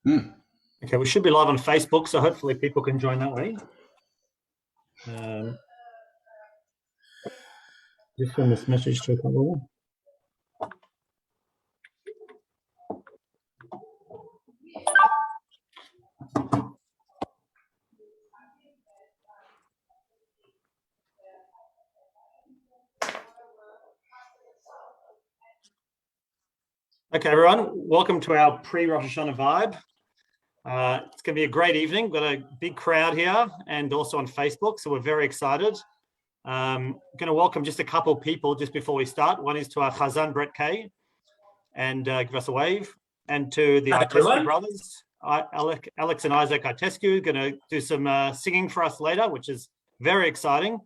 Okay, we should be live on Facebook, so hopefully people can join that way. Just send this message to a couple of them. Okay, everyone, welcome to our pre-Rosh Hashanah vibe. It's going to be a great evening. We've got a big crowd here and also on Facebook, so we're very excited. I'm going to welcome just a couple of people just before we start. One is to our Chazan, Brett Kay, and give us a wave. And to the Itescu brothers, Alex and Isaac Itescu, going to do some singing for us later, which is very exciting.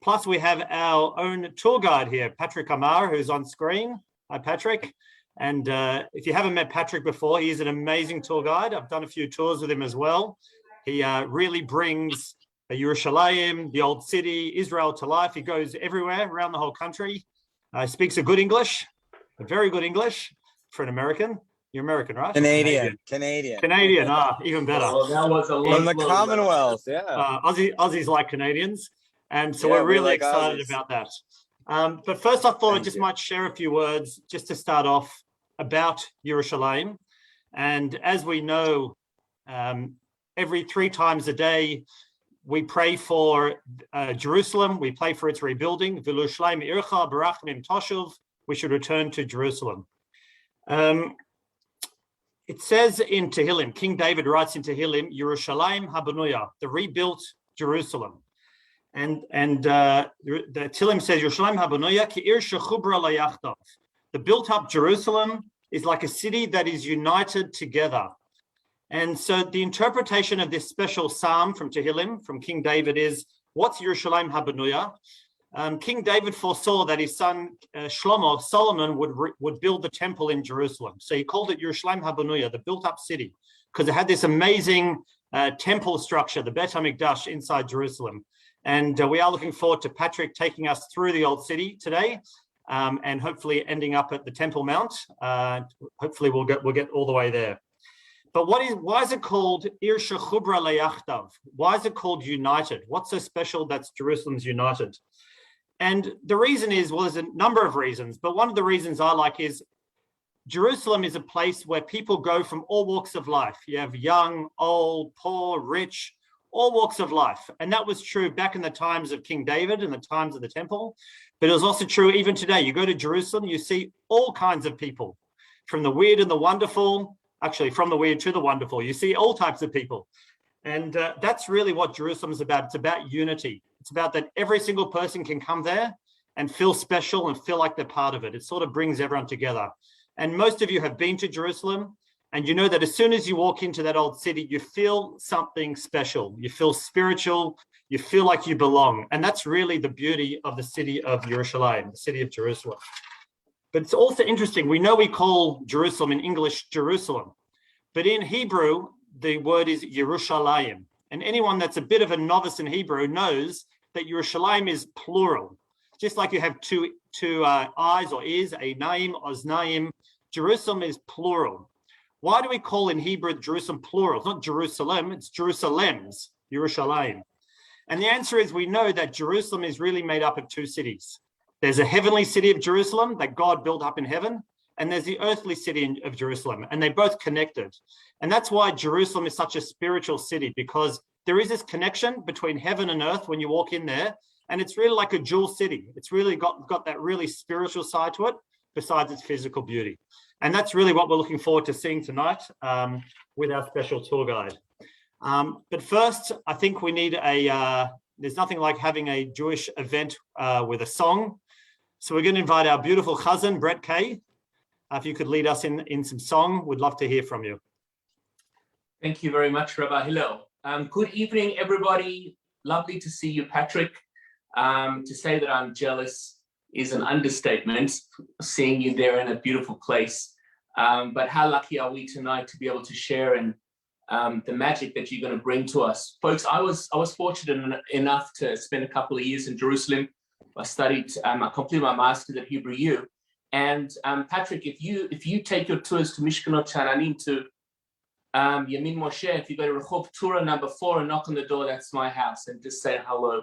Plus, we have our own tour guide here, Patrick Amar, who's on screen. Hi, Patrick. And if you haven't met Patrick before, he's an amazing tour guide. I've done a few tours with him as well. He really brings Yerushalayim, the old city, Israel to life. He goes everywhere around the whole country. He speaks a good English, a very good English for an American. You're American, right? Canadian. Even better. Well, that was a From the Commonwealth, yeah. Aussies like Canadians. And so we're really excited about that. But first I thought I just might share a few words just to start off about Yerushalayim. And as we know, every 3 times a day, we pray for Jerusalem. We pray for its rebuilding. V'Yerushalayim ircha barachim toshuv. We should return to Jerusalem. It says in Tehillim, King David writes in Tehillim, Yerushalayim habanuya, the rebuilt Jerusalem. And the Tehillim says, Yerushalayim habanuya ki ir shechubra layachtav. The built-up Jerusalem is like a city that is united together. And so the interpretation of this special psalm from Tehillim, from King David, is, what's Yerushalayim habanuya? King David foresaw that his son Shlomo, Solomon, would build the temple in Jerusalem. So he called it Yerushalayim habanuya, the built-up city, because it had this amazing temple structure, the Bet HaMikdash inside Jerusalem. And we are looking forward to Patrick taking us through the old city today. And hopefully ending up at the Temple Mount. Hopefully we'll get all the way there. But why is it called Ir Shechubra Leyachtav? Why is it called united? What's so special that Jerusalem's united? And the reason is, well, there's a number of reasons, but one of the reasons I like is Jerusalem is a place where people go from all walks of life. You have young, old, poor, rich, all walks of life. And that was true back in the times of King David and the times of the temple. But it was also true even today. You go to Jerusalem, you see all kinds of people, from the weird and the wonderful, actually from the weird to the wonderful. You see all types of people. And that's really what Jerusalem is about. It's about unity. It's about that every single person can come there and feel special and feel like they're part of it. It sort of brings everyone together. And most of you have been to Jerusalem, and you know that as soon as you walk into that old city, you feel something special. You feel spiritual. You feel like you belong. And that's really the beauty of the city of Yerushalayim, the city of Jerusalem. But it's also interesting. We know we call Jerusalem in English, Jerusalem. But in Hebrew, the word is Yerushalayim. And anyone that's a bit of a novice in Hebrew knows that Yerushalayim is plural. Just like you have two eyes or ears, Einayim, Oznaim, Jerusalem is plural. Why do we call in Hebrew Jerusalem plural? It's not Jerusalem, it's Jerusalems, Yerushalayim. And the answer is, we know that Jerusalem is really made up of 2 cities. There's a heavenly city of Jerusalem that God built up in heaven, and there's the earthly city of Jerusalem, and they're both connected. And that's why Jerusalem is such a spiritual city, because there is this connection between heaven and earth when you walk in there, and it's really like a jewel city. It's really got that really spiritual side to it, besides its physical beauty. And that's really what we're looking forward to seeing tonight with our special tour guide. But first, I think we need there's nothing like having a Jewish event with a song. So we're going to invite our beautiful Chazan, Brett Kay. If you could lead us in some song, we'd love to hear from you. Thank you very much, Rabbi Hillel. Good evening, everybody. Lovely to see you, Patrick. To say that I'm jealous is an understatement, seeing you there in a beautiful place. But how lucky are we tonight to be able to share in the magic that you're going to bring to us. Folks, I was fortunate enough to spend a couple of years in Jerusalem. I studied, I completed my master's at Hebrew U. And Patrick, if you take your tours to Mishkanot Sha'ananim, to Yamin Moshe, if you go to Rehov Tura number 4 and knock on the door, that's my house, and just say hello.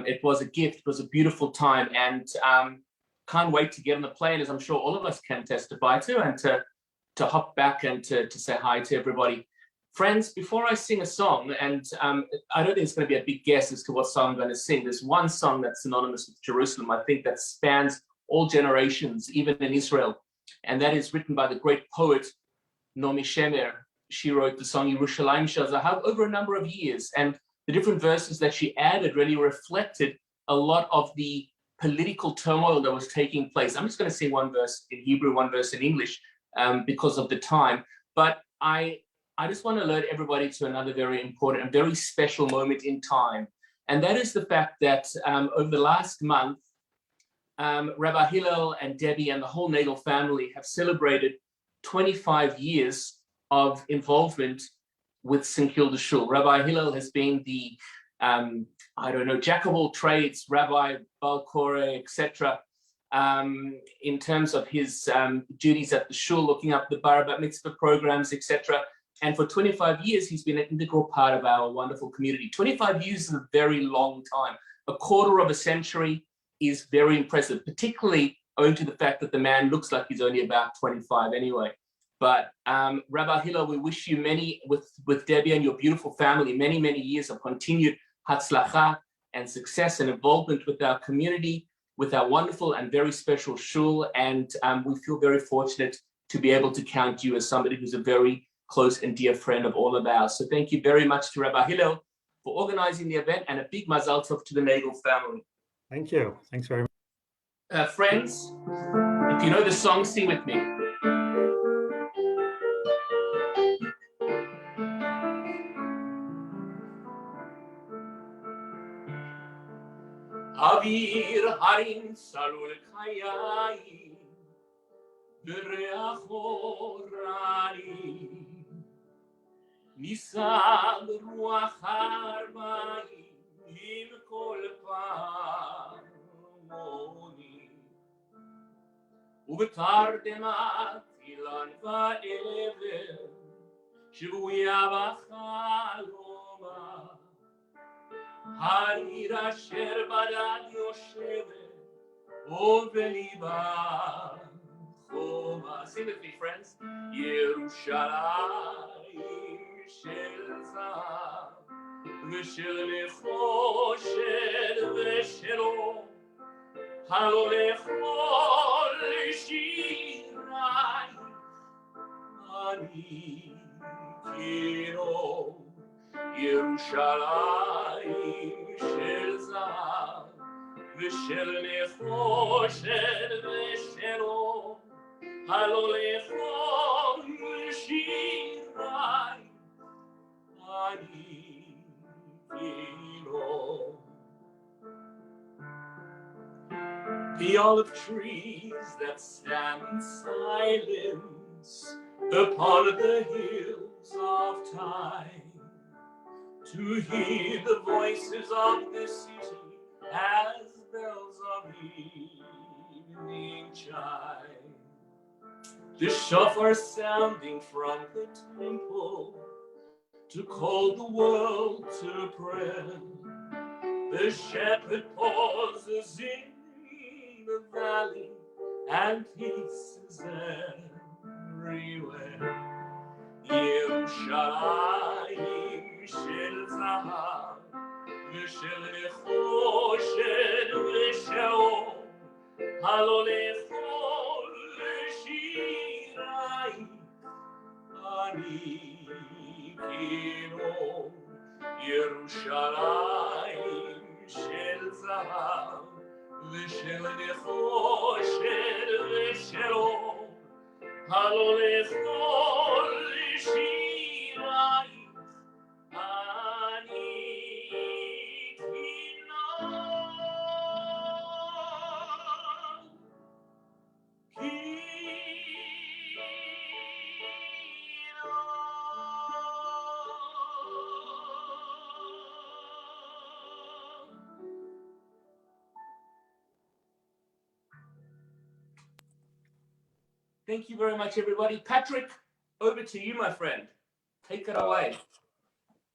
It was a gift. It was a beautiful time, and can't wait to get on the plane, as I'm sure all of us can testify to, and to hop back and to say hi to everybody. Friends, before I sing a song, and I don't think it's going to be a big guess as to what song I'm going to sing. There's one song that's synonymous with Jerusalem, I think, that spans all generations, even in Israel, and that is written by the great poet Naomi Shemer. She wrote the song Yerushalayim Shel Zahav over a number of years, and the different verses that she added really reflected a lot of the political turmoil that was taking place. I'm just going to sing one verse in Hebrew, one verse in English, because of the time, but I just want to alert everybody to another very important and very special moment in time, and that is the fact that over the last month, Rabbi Hillel and Debbie and the whole Nagel family have celebrated 25 years of involvement with St. Kilda Shul. Rabbi Hillel has been the, jack of all trades, Rabbi Balkore, etc., in terms of his duties at the Shul, looking up the Bar Bat Mitzvah programs, etc. And for 25 years, he's been an integral part of our wonderful community. 25 years is a very long time. A quarter of a century is very impressive, particularly owing to the fact that the man looks like he's only about 25 anyway. But Rabbi Hillel, we wish you many, with Debbie and your beautiful family, many, many years of continued hatzlacha and success and involvement with our community, with our wonderful and very special shul. And we feel very fortunate to be able to count you as somebody who's a very close and dear friend of all of ours. So thank you very much to Rabbi Hillel for organizing the event, and a big mazal tov to the Nagel family. Thank you. Thanks very much. Friends, if you know the song, sing with me. Avir harim salul kayayim bereach orani nisad ruach harbayim im kol parmoni ubetardemat ilan va'ever shvuya b'chaloma העיר אשר בדד יושבת, ובליבה חומה. Sing with me, friends. ירושלים של זהב, ושל נחושת ושל אור, הלא לכל שירייך אני קינו. ירושלים של זהב ושל נחושת ושל אור, הלא לכל שיריי אני קינו. The olive trees that stand in silence upon the hills of time, to hear the voices of the city as bells of evening chime. The shofar sounding from the temple to call the world to prayer. The shepherd pauses in the valley and peace is everywhere. Yerushalayim של זהב ושל נחושת ושל אור, הלא לכל שירייך אני קינו. ירושלים של זהב ושל נחושת ושל אור, הלא לכל שירייך Thank you very much, everybody. Patrick, over to you, my friend. Take it away.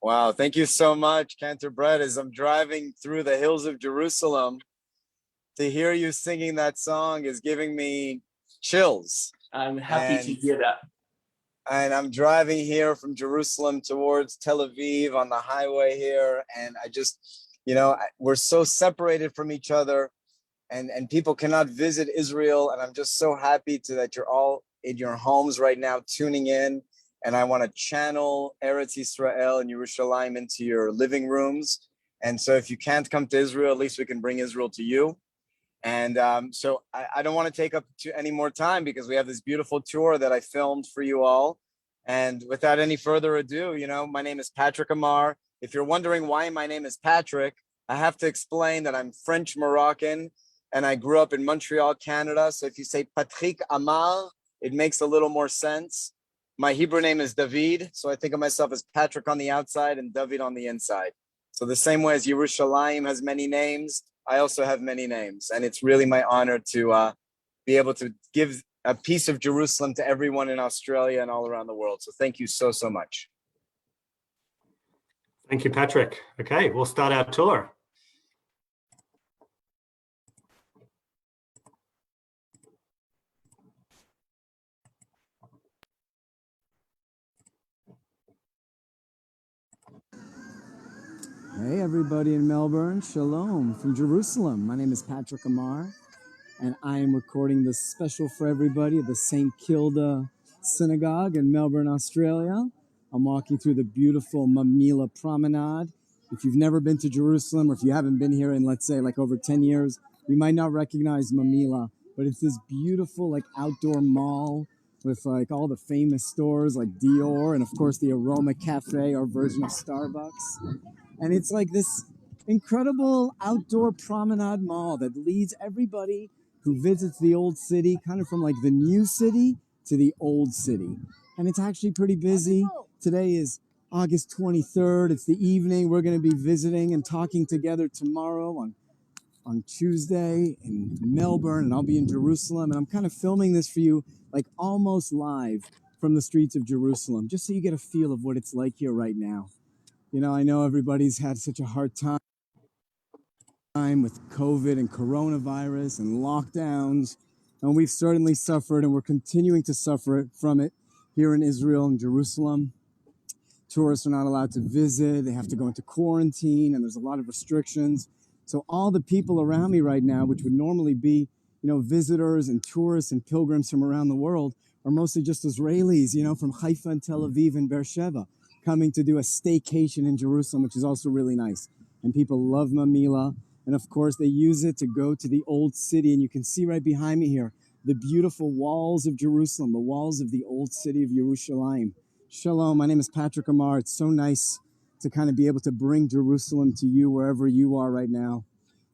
Wow, thank you so much, Cantor Brett. As I'm driving through the hills of Jerusalem, to hear you singing that song is giving me chills. I'm happy to hear that. And I'm driving here from Jerusalem towards Tel Aviv on the highway here. And I just, we're so separated from each other and people cannot visit Israel. And I'm just so happy that you're all in your homes right now tuning in. And I want to channel Eretz Yisrael and Yerushalayim into your living rooms. And so if you can't come to Israel, at least we can bring Israel to you. And so I don't want to take up any more time because we have this beautiful tour that I filmed for you all. And without any further ado, my name is Patrick Amar. If you're wondering why my name is Patrick, I have to explain that I'm French Moroccan and I grew up in Montreal, Canada. So if you say Patrick Amar, it makes a little more sense. My Hebrew name is David. So I think of myself as Patrick on the outside and David on the inside. So the same way as Yerushalayim has many names, I also have many names, and it's really my honor to be able to give a piece of Jerusalem to everyone in Australia and all around the world. So thank you so, so much. Thank you, Patrick. Okay, we'll start our tour. Hey everybody in Melbourne, Shalom from Jerusalem. My name is Patrick Amar and I am recording this special for everybody at the St. Kilda Synagogue in Melbourne, Australia. I'm walking through the beautiful Mamila Promenade. If you've never been to Jerusalem or if you haven't been here in, let's say, like over 10 years, you might not recognize Mamila, but it's this beautiful like outdoor mall with like all the famous stores like Dior and of course the Aroma Cafe, our version of Starbucks. And it's like this incredible outdoor promenade mall that leads everybody who visits the old city, kind of from like the new city to the old city. And it's actually pretty busy. Today is August 23rd. It's the evening. We're going to be visiting and talking together tomorrow on Tuesday in Melbourne, and I'll be in Jerusalem. And I'm kind of filming this for you like almost live from the streets of Jerusalem, just so you get a feel of what it's like here right now. I know everybody's had such a hard time with COVID and coronavirus and lockdowns, and we've certainly suffered, and we're continuing to suffer from it here in Israel and Jerusalem. Tourists are not allowed to visit. They have to go into quarantine, and there's a lot of restrictions. So all the people around me right now, which would normally be, visitors and tourists and pilgrims from around the world, are mostly just Israelis, from Haifa and Tel Aviv and Beersheba, coming to do a staycation in Jerusalem, which is also really nice. And people love Mamila. And of course, they use it to go to the old city. And you can see right behind me here, the beautiful walls of Jerusalem, the walls of the old city of Yerushalayim. Shalom, my name is Patrick Amar. It's so nice to kind of be able to bring Jerusalem to you wherever you are right now.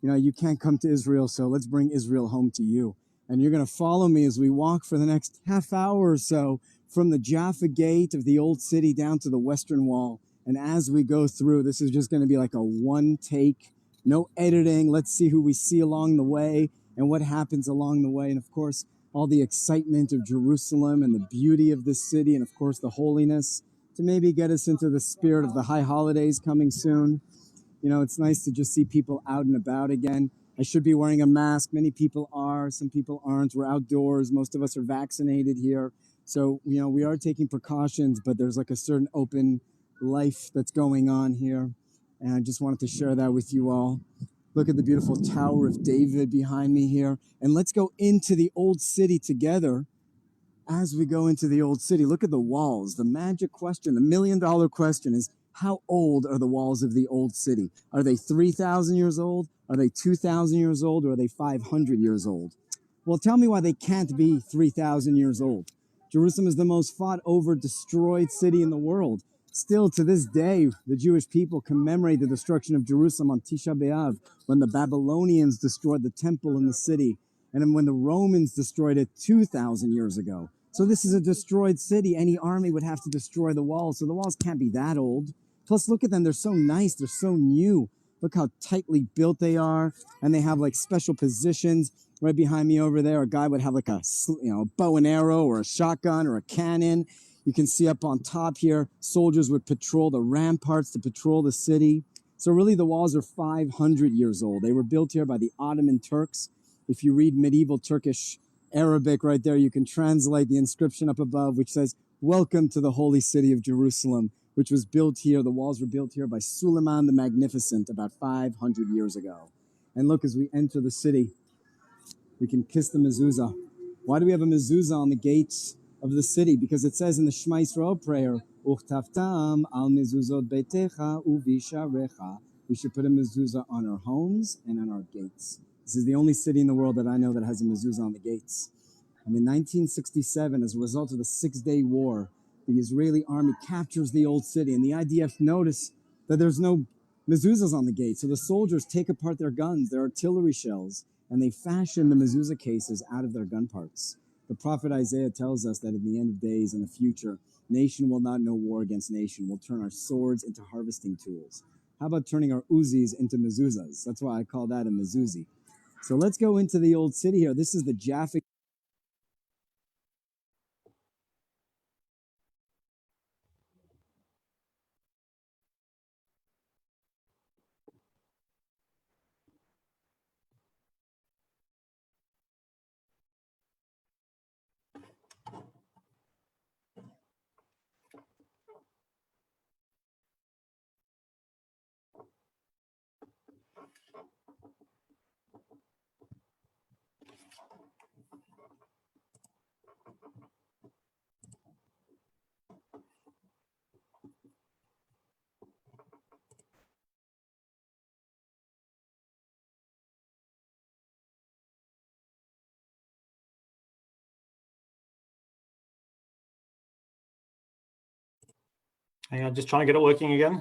You can't come to Israel, so let's bring Israel home to you. And you're going to follow me as we walk for the next half hour or so from the Jaffa Gate of the old city down to the Western Wall. And as we go through, this is just going to be like a one take, no editing. Let's see who we see along the way and what happens along the way. And of course, all the excitement of Jerusalem and the beauty of this city. And of course, the holiness to maybe get us into the spirit of the high holidays coming soon. It's nice to just see people out and about again. I should be wearing a mask. Many people are, some people aren't. We're outdoors. Most of us are vaccinated here. So, we are taking precautions, but there's like a certain open life that's going on here. And I just wanted to share that with you all. Look at the beautiful Tower of David behind me here. And let's go into the old city together. As we go into the old city, look at the walls. The magic question, the $1 million question is, how old are the walls of the old city? Are they 3,000 years old? Are they 2,000 years old? Or are they 500 years old? Well, tell me why they can't be 3,000 years old. Jerusalem is the most fought over, destroyed city in the world. Still, to this day, the Jewish people commemorate the destruction of Jerusalem on Tisha B'Av, when the Babylonians destroyed the temple in the city, and when the Romans destroyed it 2,000 years ago. So this is a destroyed city. Any army would have to destroy the walls, so the walls can't be that old. Plus, look at them. They're so nice. They're so new. Look how tightly built they are, and they have like special positions. Right behind me over there, a guy would have like a bow and arrow or a shotgun or a cannon. You can see up on top here, soldiers would patrol the ramparts to patrol the city. So really the walls are 500 years old. They were built here by the Ottoman Turks. If you read medieval Turkish Arabic right there, you can translate the inscription up above, which says, "Welcome to the holy city of Jerusalem," which was built here. The walls were built here by Suleiman the Magnificent about 500 years ago. And look, as we enter the city, we can kiss the mezuzah. Why do we have a mezuzah on the gates of the city? Because it says in the Shema Yisrael prayer, "Uchtaftam al mezuzot beitecha uvisharecha." We should put a mezuzah on our homes and on our gates. This is the only city in the world that I know that has a mezuzah on the gates. And in 1967, as a result of the Six-Day War, the Israeli army captures the old city, and the IDF notice that there's no mezuzahs on the gate. So the soldiers take apart their guns, their artillery shells, and they fashion the mezuzah cases out of their gun parts. The prophet Isaiah tells us that in the end of days, in the future, nation will not know war against nation. We'll turn our swords into harvesting tools. How about turning our Uzis into mezuzahs? That's why I call that a mezuzi. So let's go into the old city here. This is the Jaffa. Hang on, just trying to get it working again.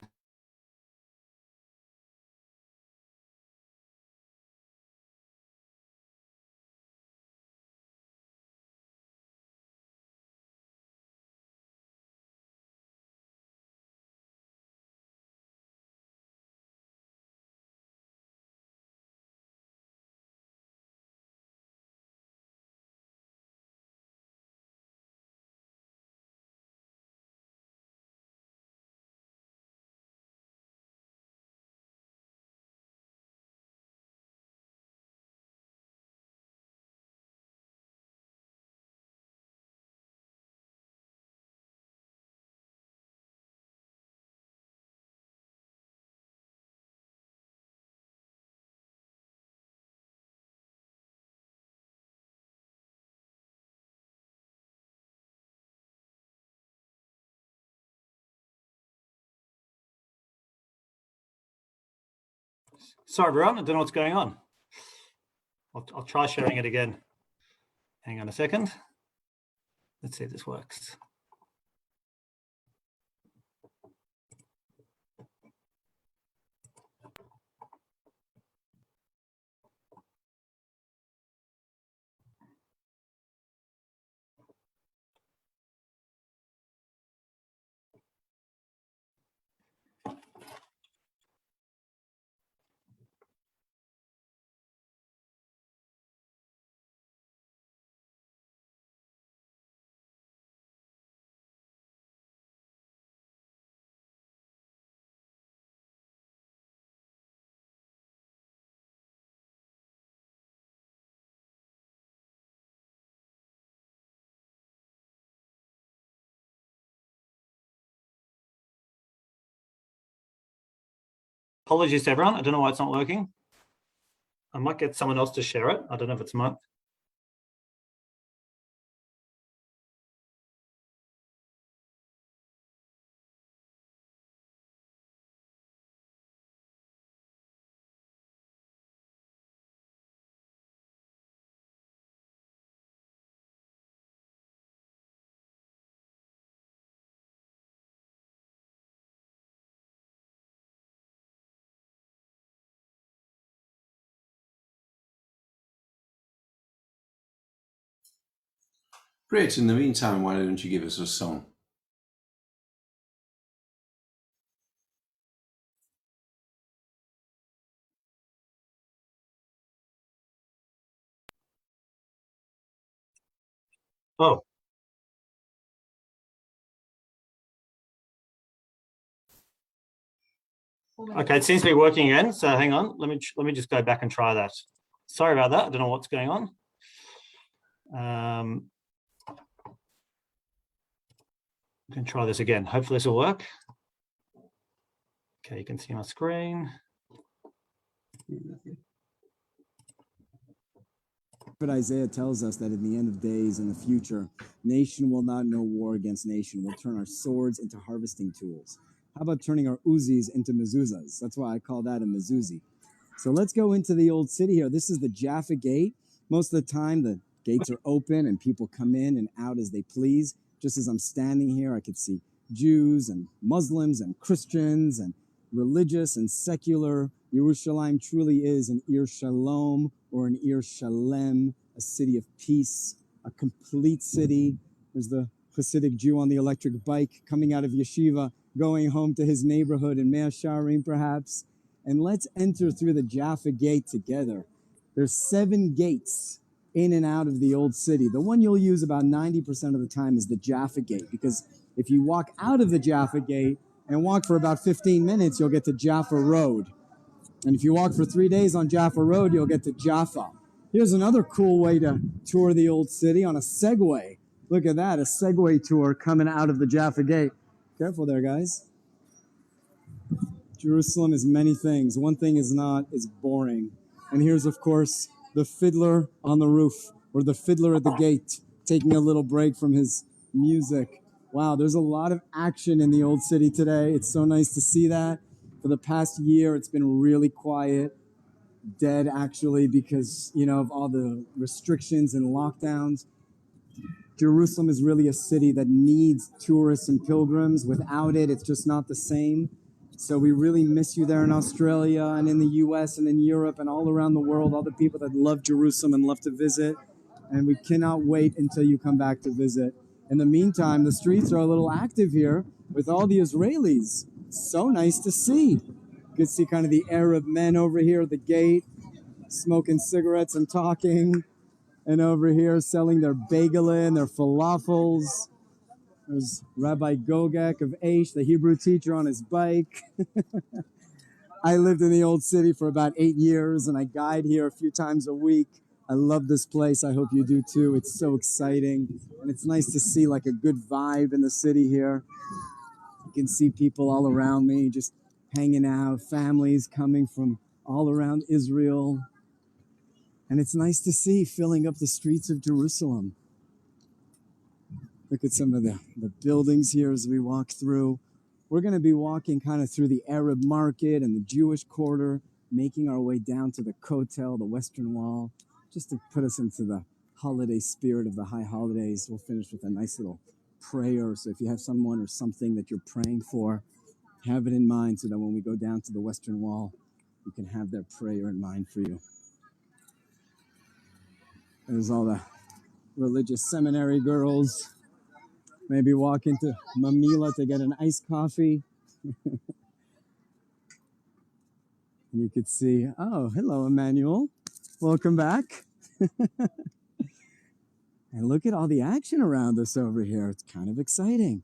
Sorry, everyone. I don't know what's going on. I'll try sharing it again. Hang on a second. Let's see if this works. Apologies to everyone. I don't know why it's not working. I might get someone else to share it. I don't know if it's mine. Great. In the meantime, why don't you give us a song? Oh, Okay, it seems to be working again. So hang on, let me just go back and try that. Sorry about that. I don't know what's going on. I can try this again. Hopefully this will work. Okay, you can see my screen. But Isaiah tells us that in the end of days, in the future, nation will not know war against nation. We'll turn our swords into harvesting tools. How about turning our Uzis into mezuzahs? That's why I call that a mezuzi. So let's go into the old city here. This is the Jaffa Gate. Most of the time, the gates are open and people come in and out as they please. Just as I'm standing here, I could see Jews and Muslims and Christians and religious and secular. Yerushalayim truly is an Ir Shalom or an Ir Shalem, a city of peace, a complete city. There's the Hasidic Jew on the electric bike coming out of yeshiva, going home to his neighborhood in Mea Shearim perhaps. And let's enter through the Jaffa Gate together. There's 7 gates in and out of the old city. The one you'll use about 90% of the time is the Jaffa Gate, because if you walk out of the Jaffa Gate and walk for about 15 minutes, you'll get to Jaffa Road. And if you walk for 3 days on Jaffa Road, you'll get to Jaffa. Here's another cool way to tour the old city on a Segway. Look at that, a Segway tour coming out of the Jaffa Gate. Careful there, guys. Jerusalem is many things. One thing is not, it's boring. And here's, of course, the fiddler on the roof, or the fiddler at the gate, taking a little break from his music. Wow, there's a lot of action in the old city today. It's so nice to see that. For the past year, it's been really quiet, dead actually, because, of all the restrictions and lockdowns. Jerusalem is really a city that needs tourists and pilgrims. Without it, it's just not the same. So we really miss you there in Australia and in the US and in Europe and all around the world, all the people that love Jerusalem and love to visit. And we cannot wait until you come back to visit. In the meantime, the streets are a little active here with all the Israelis. So nice to see. You can see kind of the Arab men over here at the gate, smoking cigarettes and talking. And over here selling their bagelin, their falafels. There's Rabbi Gogek of Aish, the Hebrew teacher on his bike. I lived in the old city for about 8 years and I guide here a few times a week. I love this place. I hope you do too. It's so exciting. And it's nice to see like a good vibe in the city here. You can see people all around me just hanging out, families coming from all around Israel. And it's nice to see filling up the streets of Jerusalem. Look at some of the buildings here as we walk through. We're going to be walking kind of through the Arab market and the Jewish quarter, making our way down to the Kotel, the Western Wall, just to put us into the holiday spirit of the high holidays. We'll finish with a nice little prayer. So if you have someone or something that you're praying for, have it in mind so that when we go down to the Western Wall, you can have their prayer in mind for you. There's all the religious seminary girls. Maybe walk into Mamila to get an iced coffee. And you could see, oh, hello, Emmanuel. Welcome back. And look at all the action around us over here. It's kind of exciting.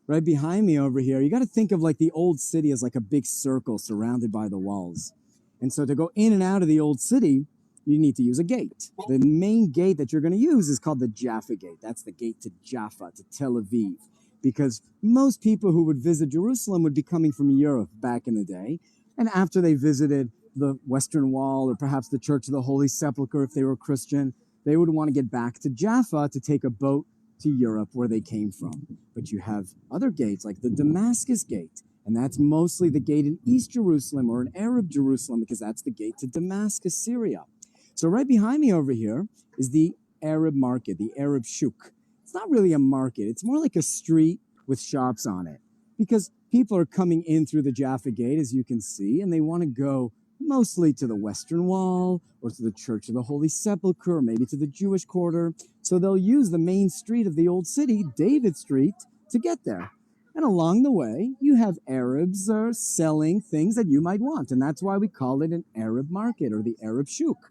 Right behind me over here, you got to think of like the old city as like a big circle surrounded by the walls. And so to go in and out of the old city, you need to use a gate. The main gate that you're going to use is called the Jaffa Gate. That's the gate to Jaffa, to Tel Aviv. Because most people who would visit Jerusalem would be coming from Europe back in the day. And after they visited the Western Wall or perhaps the Church of the Holy Sepulchre, if they were Christian, they would want to get back to Jaffa to take a boat to Europe where they came from. But you have other gates like the Damascus Gate. And that's mostly the gate in East Jerusalem or in Arab Jerusalem because that's the gate to Damascus, Syria. So right behind me over here is the Arab market, the Arab shuk. It's not really a market. It's more like a street with shops on it because people are coming in through the Jaffa Gate, as you can see, and they want to go mostly to the Western Wall or to the Church of the Holy Sepulchre, or maybe to the Jewish quarter. So they'll use the main street of the old city, David Street, to get there. And along the way, you have Arabs selling things that you might want. And that's why we call it an Arab market or the Arab shuk.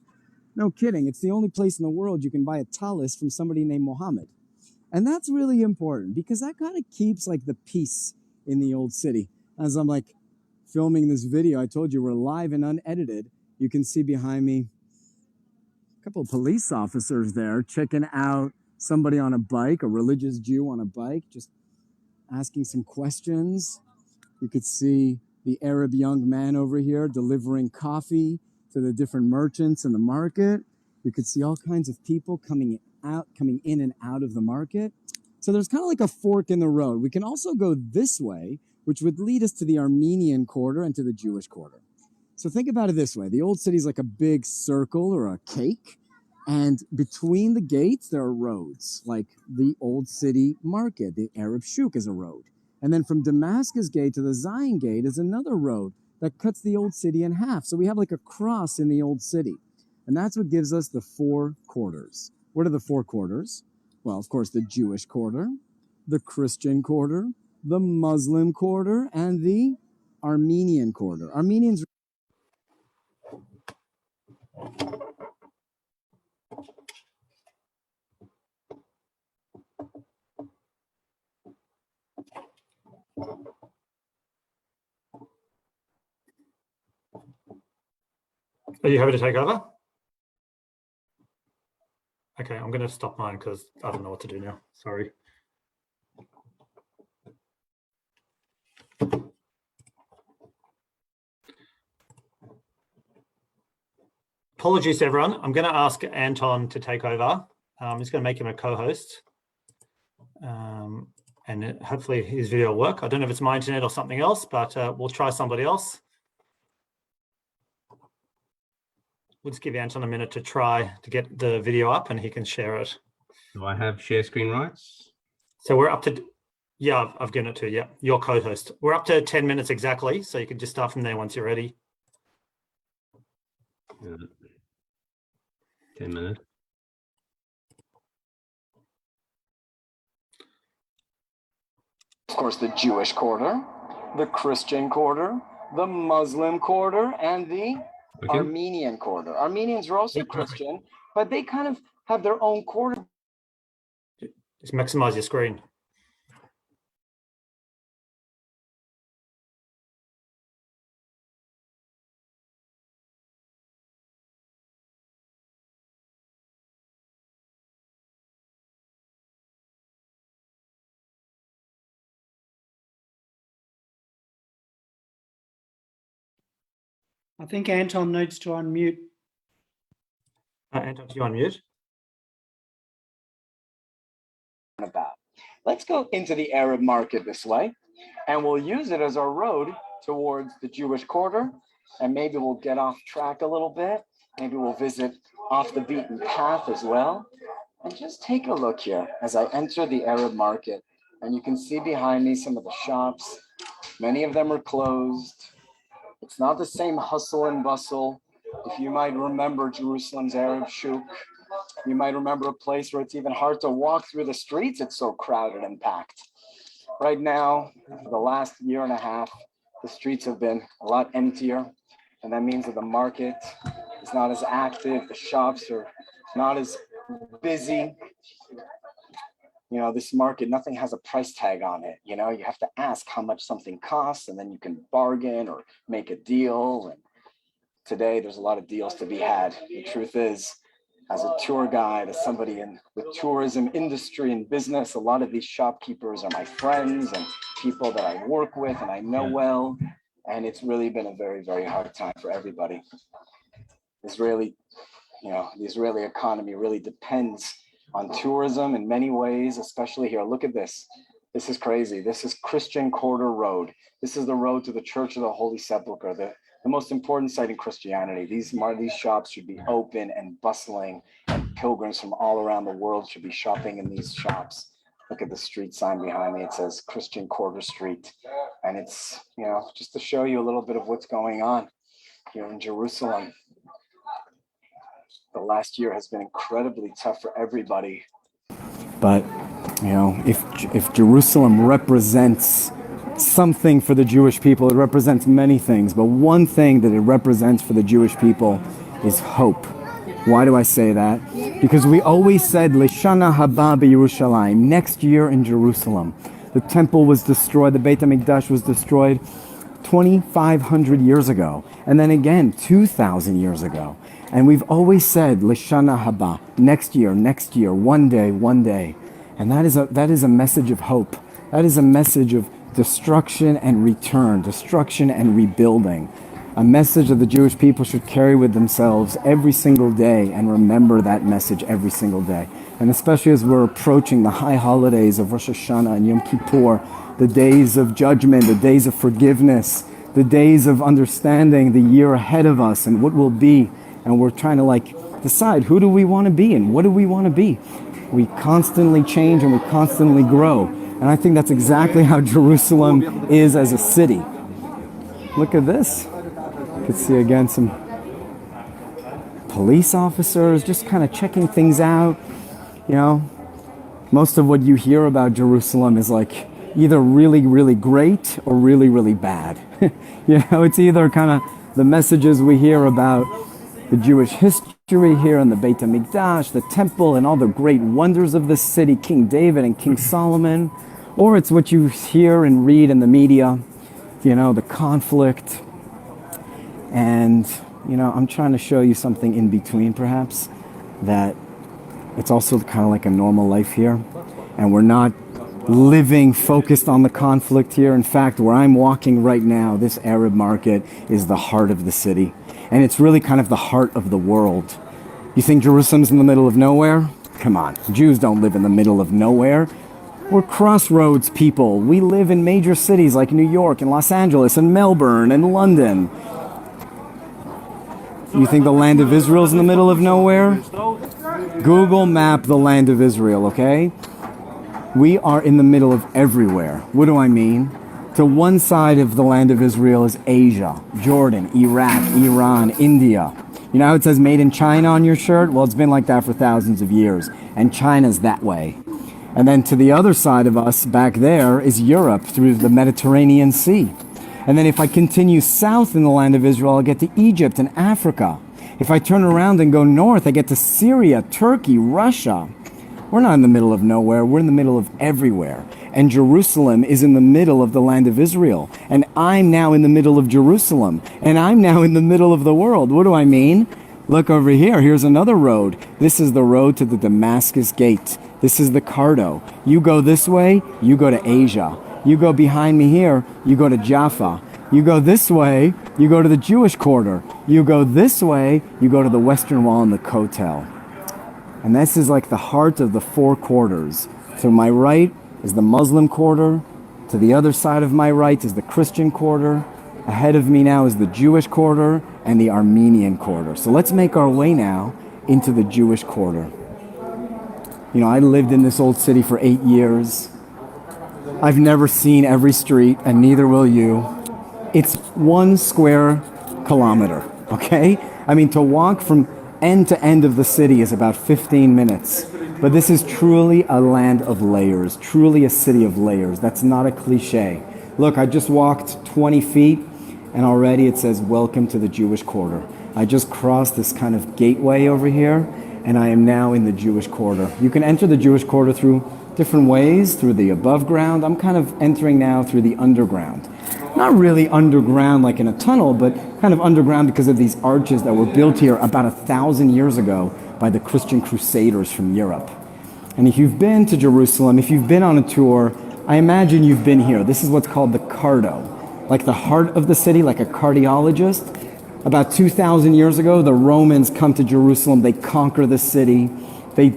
No kidding. It's the only place in the world you can buy a talis from somebody named Muhammad. And that's really important because that kind of keeps like the peace in the old city. As I'm like filming this video. I told you we're live and unedited. You can see behind me a couple of police officers there checking out somebody on a bike, a religious Jew on a bike, just asking some questions. You could see the Arab young man over here delivering coffee to the different merchants in the market. You could see all kinds of people coming in and out of the market. So there's kind of like a fork in the road. We can also go this way, which would lead us to the Armenian quarter and to the Jewish quarter. So think about it this way. The old city is like a big circle or a cake. And between the gates, there are roads, like the old city market. The Arab Shuk is a road. And then from Damascus Gate to the Zion Gate is another road that cuts the old city in half. So we have like a cross in the old city. And that's what gives us the four quarters. What are the four quarters? Well, of course, the Jewish quarter, the Christian quarter, the Muslim quarter, and the Armenian quarter. Armenians. Are you happy to take over? Okay, I'm going to stop mine because I don't know what to do now. Sorry. Apologies to everyone. I'm going to ask Anton to take over. I'm just going to make him a co-host. And hopefully his video will work. I don't know if it's my internet or something else, but we'll try somebody else. We'll just give Anton a minute to try to get the video up and he can share it. Do I have share screen rights? So we're up to, yeah, I've given it to you. Yeah, your co-host. We're up to 10 minutes exactly. So you can just start from there once you're ready. 10 minutes. Of course, the Jewish quarter, the Christian quarter, the Muslim quarter, and the Armenian quarter. Armenians are also Christian, but they kind of have their own quarter. Just maximize your screen. I think Anton needs to unmute. Anton, do you unmute? About. Let's go into the Arab market this way, and we'll use it as our road towards the Jewish quarter, and maybe we'll get off track a little bit. Maybe we'll visit off the beaten path as well. And just take a look here as I enter the Arab market, and you can see behind me some of the shops. Many of them are closed. It's not the same hustle and bustle. If you might remember Jerusalem's Arab Shuk, you might remember a place where it's even hard to walk through the streets. It's so crowded and packed. Right now, for the last year and a half, the streets have been a lot emptier. And that means that the market is not as active. The shops are not as busy. You know, this market, nothing has a price tag on it. You know, you have to ask how much something costs, and then you can bargain or make a deal. And today, there's a lot of deals to be had. The truth is, as a tour guide, as somebody in the tourism industry and business, a lot of these shopkeepers are my friends and people that I work with and I know well. And it's really been a very, very hard time for everybody. The Israeli economy really depends on tourism in many ways, especially here. Look at this. This is crazy. This is Christian Quarter Road. This is the road to the Church of the Holy Sepulchre, the most important site in Christianity. These shops should be open and bustling, and pilgrims from all around the world should be shopping in these shops. Look at the street sign behind me. It says Christian Quarter Street. And it's, you know, just to show you a little bit of what's going on here in Jerusalem. The last year has been incredibly tough for everybody. But, you know, if Jerusalem represents something for the Jewish people, it represents many things. But one thing that it represents for the Jewish people is hope. Why do I say that? Because we always said, Leshana haba b'Yerushalayim, next year in Jerusalem. The temple was destroyed, the Beit HaMikdash was destroyed. 2,500 years ago, and then again 2,000 years ago. And we've always said, Lishana Haba, next year, one day, one day. And that is a message of hope. That is a message of destruction and return, destruction and rebuilding. A message that the Jewish people should carry with themselves every single day and remember that message every single day. And especially as we're approaching the high holidays of Rosh Hashanah and Yom Kippur, the days of judgment, the days of forgiveness, the days of understanding the year ahead of us and what will be. And we're trying to decide, who do we want to be and what do we want to be? We constantly change and we constantly grow. And I think that's exactly how Jerusalem is as a city. Look at this. You can see again some police officers just kind of checking things out. You know, most of what you hear about Jerusalem is like either really, really great or really, really bad. You know, it's either kind of the messages we hear about the Jewish history here in the Beit HaMikdash, the temple, and all the great wonders of this city, King David and King Solomon, or it's what you hear and read in the media, you know, the conflict. And, you know, I'm trying to show you something in between, perhaps, that it's also kind of like a normal life here. And we're not living focused on the conflict here. In fact, where I'm walking right now, this Arab market is the heart of the city. And it's really kind of the heart of the world. You think Jerusalem's in the middle of nowhere? Come on, Jews don't live in the middle of nowhere. We're crossroads people. We live in major cities like New York and Los Angeles and Melbourne and London. You think the land of Israel's in the middle of nowhere? Google map the land of Israel, okay? We are in the middle of everywhere. What do I mean? To one side of the land of Israel is Asia, Jordan, Iraq, Iran, India. You know how it says made in China on your shirt? Well, it's been like that for thousands of years. And China's that way. And then to the other side of us, back there, is Europe through the Mediterranean Sea. And then if I continue south in the land of Israel, I'll get to Egypt and Africa. If I turn around and go north, I get to Syria, Turkey, Russia. We're not in the middle of nowhere. We're in the middle of everywhere. And Jerusalem is in the middle of the land of Israel. And I'm now in the middle of Jerusalem. And I'm now in the middle of the world. What do I mean? Look over here. Here's another road. This is the road to the Damascus Gate. This is the Cardo. You go this way, you go to Asia. You go behind me here, you go to Jaffa. You go this way, you go to the Jewish quarter. You go this way, you go to the Western Wall and the Kotel. And this is like the heart of the four quarters. To my right is the Muslim quarter. To the other side of my right is the Christian quarter. Ahead of me now is the Jewish quarter and the Armenian quarter. So let's make our way now into the Jewish quarter. You know, I lived in this old city for 8 years. I've never seen every street, and neither will you. It's 1 square kilometer, okay? I mean, to walk from end to end of the city is about 15 minutes. But this is truly a land of layers, truly a city of layers. That's not a cliche. Look, I just walked 20 feet, and already it says, welcome to the Jewish quarter. I just crossed this kind of gateway over here, and I am now in the Jewish quarter. You can enter the Jewish quarter through different ways, through the above ground. I'm kind of entering now through the underground. Not really underground like in a tunnel, but kind of underground because of these arches that were built here about 1,000 years ago by the Christian Crusaders from Europe. And if you've been to Jerusalem, if you've been on a tour, I imagine you've been here. This is what's called the Cardo, like the heart of the city, like a cardiologist. About 2,000 years ago, the Romans come to Jerusalem. They conquer the city. They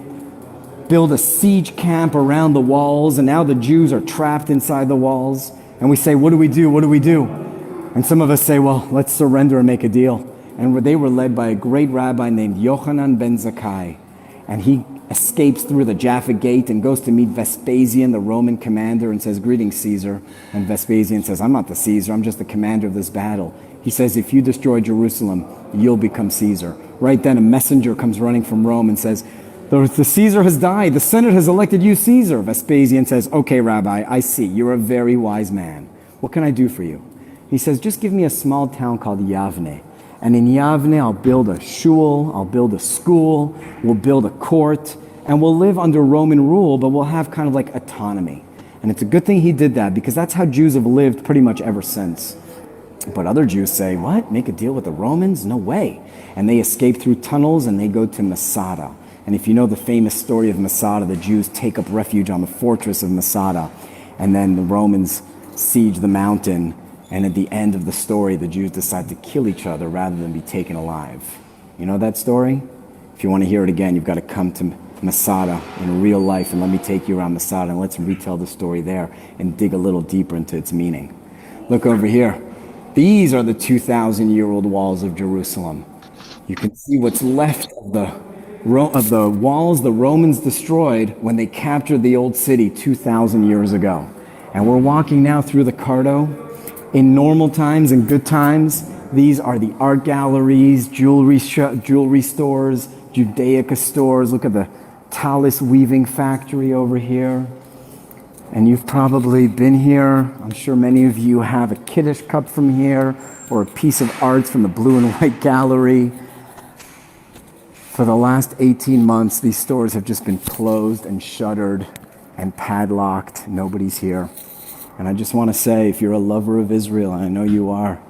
build a siege camp around the walls, and now the Jews are trapped inside the walls. And we say, what do we do? What do we do? And some of us say, well, let's surrender and make a deal. And they were led by a great rabbi named Yochanan ben Zakkai. And he escapes through the Jaffa Gate and goes to meet Vespasian, the Roman commander, and says, greetings, Caesar. And Vespasian says, I'm not the Caesar, I'm just the commander of this battle. He says, if you destroy Jerusalem, you'll become Caesar. Right then, a messenger comes running from Rome and says, the Caesar has died. The Senate has elected you Caesar. Vespasian says, okay, Rabbi, I see. You're a very wise man. What can I do for you? He says, just give me a small town called Yavne. And in Yavne, I'll build a shul, I'll build a school, we'll build a court, and we'll live under Roman rule, but we'll have kind of like autonomy. And it's a good thing he did that, because that's how Jews have lived pretty much ever since. But other Jews say, what? Make a deal with the Romans? No way. And they escape through tunnels and they go to Masada. And if you know the famous story of Masada, the Jews take up refuge on the fortress of Masada. And then the Romans siege the mountain. And at the end of the story, the Jews decide to kill each other rather than be taken alive. You know that story? If you want to hear it again, you've got to come to Masada in real life. And let me take you around Masada and let's retell the story there and dig a little deeper into its meaning. Look over here. These are the 2,000-year-old walls of Jerusalem. You can see what's left of the walls the Romans destroyed when they captured the old city 2,000 years ago. And we're walking now through the Cardo. In normal times and good times, these are the art galleries, jewelry stores, Judaica stores. Look at the talus weaving factory over here. And you've probably been here. I'm sure many of you have a Kiddush cup from here or a piece of art from the Blue and White Gallery. For the last 18 months, these stores have just been closed and shuttered and padlocked. Nobody's here. And I just want to say, if you're a lover of Israel, and I know you are,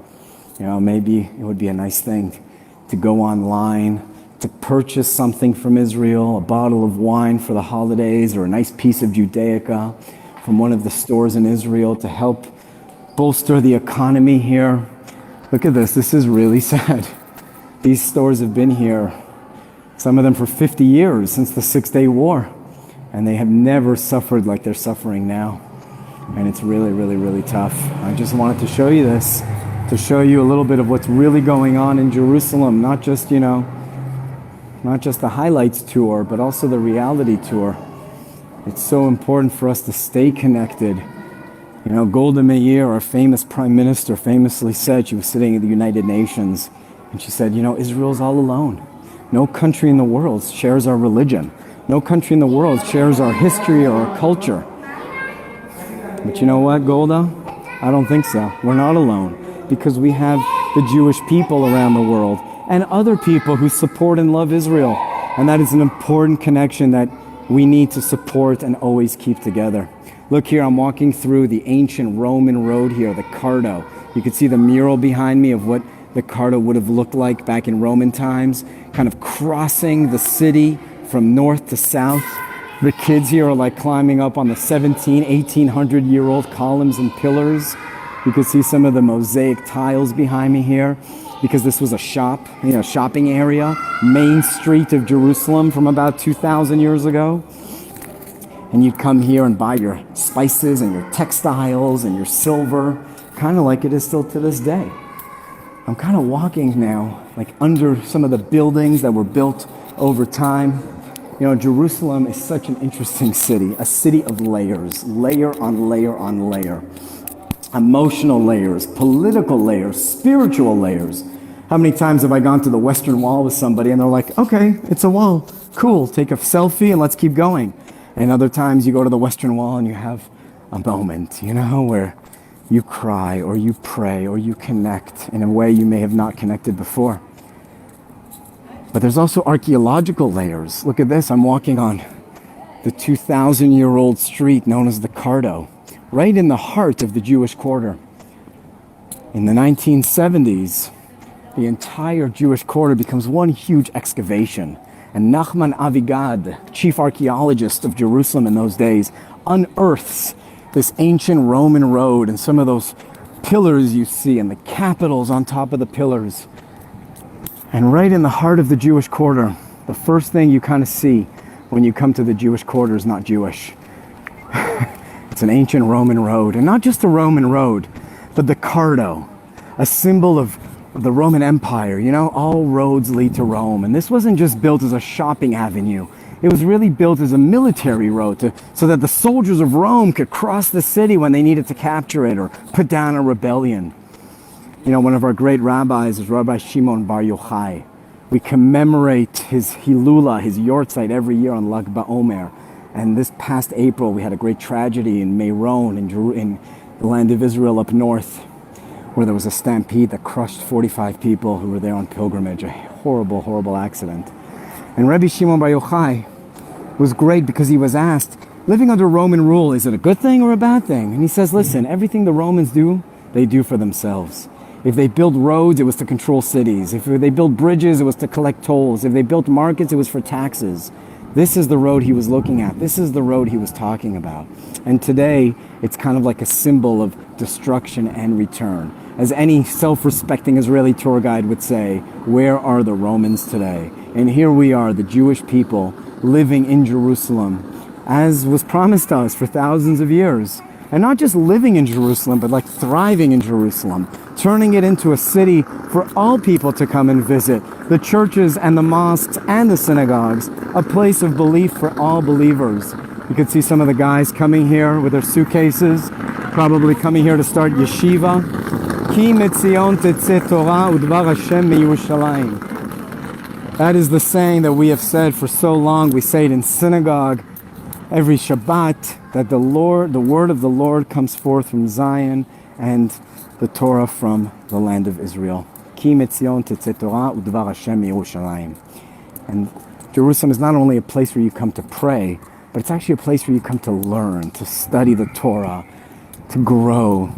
maybe it would be a nice thing to go online, to purchase something from Israel, a bottle of wine for the holidays or a nice piece of Judaica from one of the stores in Israel to help bolster the economy here. Look at this. This is really sad. These stores have been here, some of them for 50 years, since the Six-Day War, and they have never suffered like they're suffering now. And it's really, really, really tough. I just wanted to show you this, to show you a little bit of what's really going on in Jerusalem, not just the highlights tour, but also the reality tour. It's so important for us to stay connected. Golda Meir, our famous prime minister, famously said, she was sitting at the United Nations, and she said, Israel's all alone. No country in the world shares our religion. No country in the world shares our history or our culture. But you know what, Golda? I don't think so. We're not alone, because we have the Jewish people around the world and other people who support and love Israel. And that is an important connection that we need to support and always keep together. Look here, I'm walking through the ancient Roman road here, the Cardo. You can see the mural behind me of what the Cardo would have looked like back in Roman times, kind of crossing the city from north to south. The kids here are like climbing up on the 1800-year-old columns and pillars. You can see some of the mosaic tiles behind me here, because this was a shopping area, main street of Jerusalem from about 2,000 years ago. And you'd come here and buy your spices and your textiles and your silver, kind of like it is still to this day. I'm kind of walking now, like under some of the buildings that were built over time. Jerusalem is such an interesting city, a city of layers, layer on layer on layer. Emotional layers, political layers, spiritual layers. How many times have I gone to the Western Wall with somebody and they're like, okay, it's a wall, cool, take a selfie and let's keep going. And other times you go to the Western Wall and you have a moment, where you cry or you pray or you connect in a way you may have not connected before. But there's also archaeological layers. Look at this, I'm walking on the 2,000-year-old street known as the Cardo, right in the heart of the Jewish quarter. In the 1970s, the entire Jewish quarter becomes one huge excavation. And Nachman Avigad, chief archaeologist of Jerusalem in those days, unearths this ancient Roman road and some of those pillars you see and the capitals on top of the pillars. And right in the heart of the Jewish quarter, the first thing you kind of see when you come to the Jewish quarter is not Jewish. It's an ancient Roman road, and not just a Roman road, but the Cardo, a symbol of the Roman Empire. All roads lead to Rome. And this wasn't just built as a shopping avenue. It was really built as a military road so that the soldiers of Rome could cross the city when they needed to capture it or put down a rebellion. One of our great rabbis is Rabbi Shimon Bar Yochai. We commemorate his Hilula, his Yortzeit, every year on Lag BaOmer. And this past April, we had a great tragedy in Meron, in the land of Israel up north, where there was a stampede that crushed 45 people who were there on pilgrimage. A horrible, horrible accident. And Rabbi Shimon Bar Yochai was great because he was asked, living under Roman rule, is it a good thing or a bad thing? And he says, listen, everything the Romans do, they do for themselves. If they built roads, it was to control cities. If they built bridges, it was to collect tolls. If they built markets, it was for taxes. This is the road he was looking at. This is the road he was talking about. And today, it's kind of like a symbol of destruction and return. As any self-respecting Israeli tour guide would say, where are the Romans today? And here we are, the Jewish people, living in Jerusalem, as was promised to us for thousands of years. And not just living in Jerusalem, but like thriving in Jerusalem, turning it into a city for all people to come and visit, the churches and the mosques and the synagogues, a place of belief for all believers. You could see some of the guys coming here with their suitcases, probably coming here to start yeshiva. Ki metzion tetzeh Torah udvar Hashem miyerushalayim. That is the saying that we have said for so long. We say it in synagogue every Shabbat, that the word of the Lord comes forth from Zion and the Torah from the land of Israel. Ki metzion tetzeh Torah udvar Hashem miyerushalayim. And Jerusalem is not only a place where you come to pray, but it's actually a place where you come to learn, to study the Torah, to grow.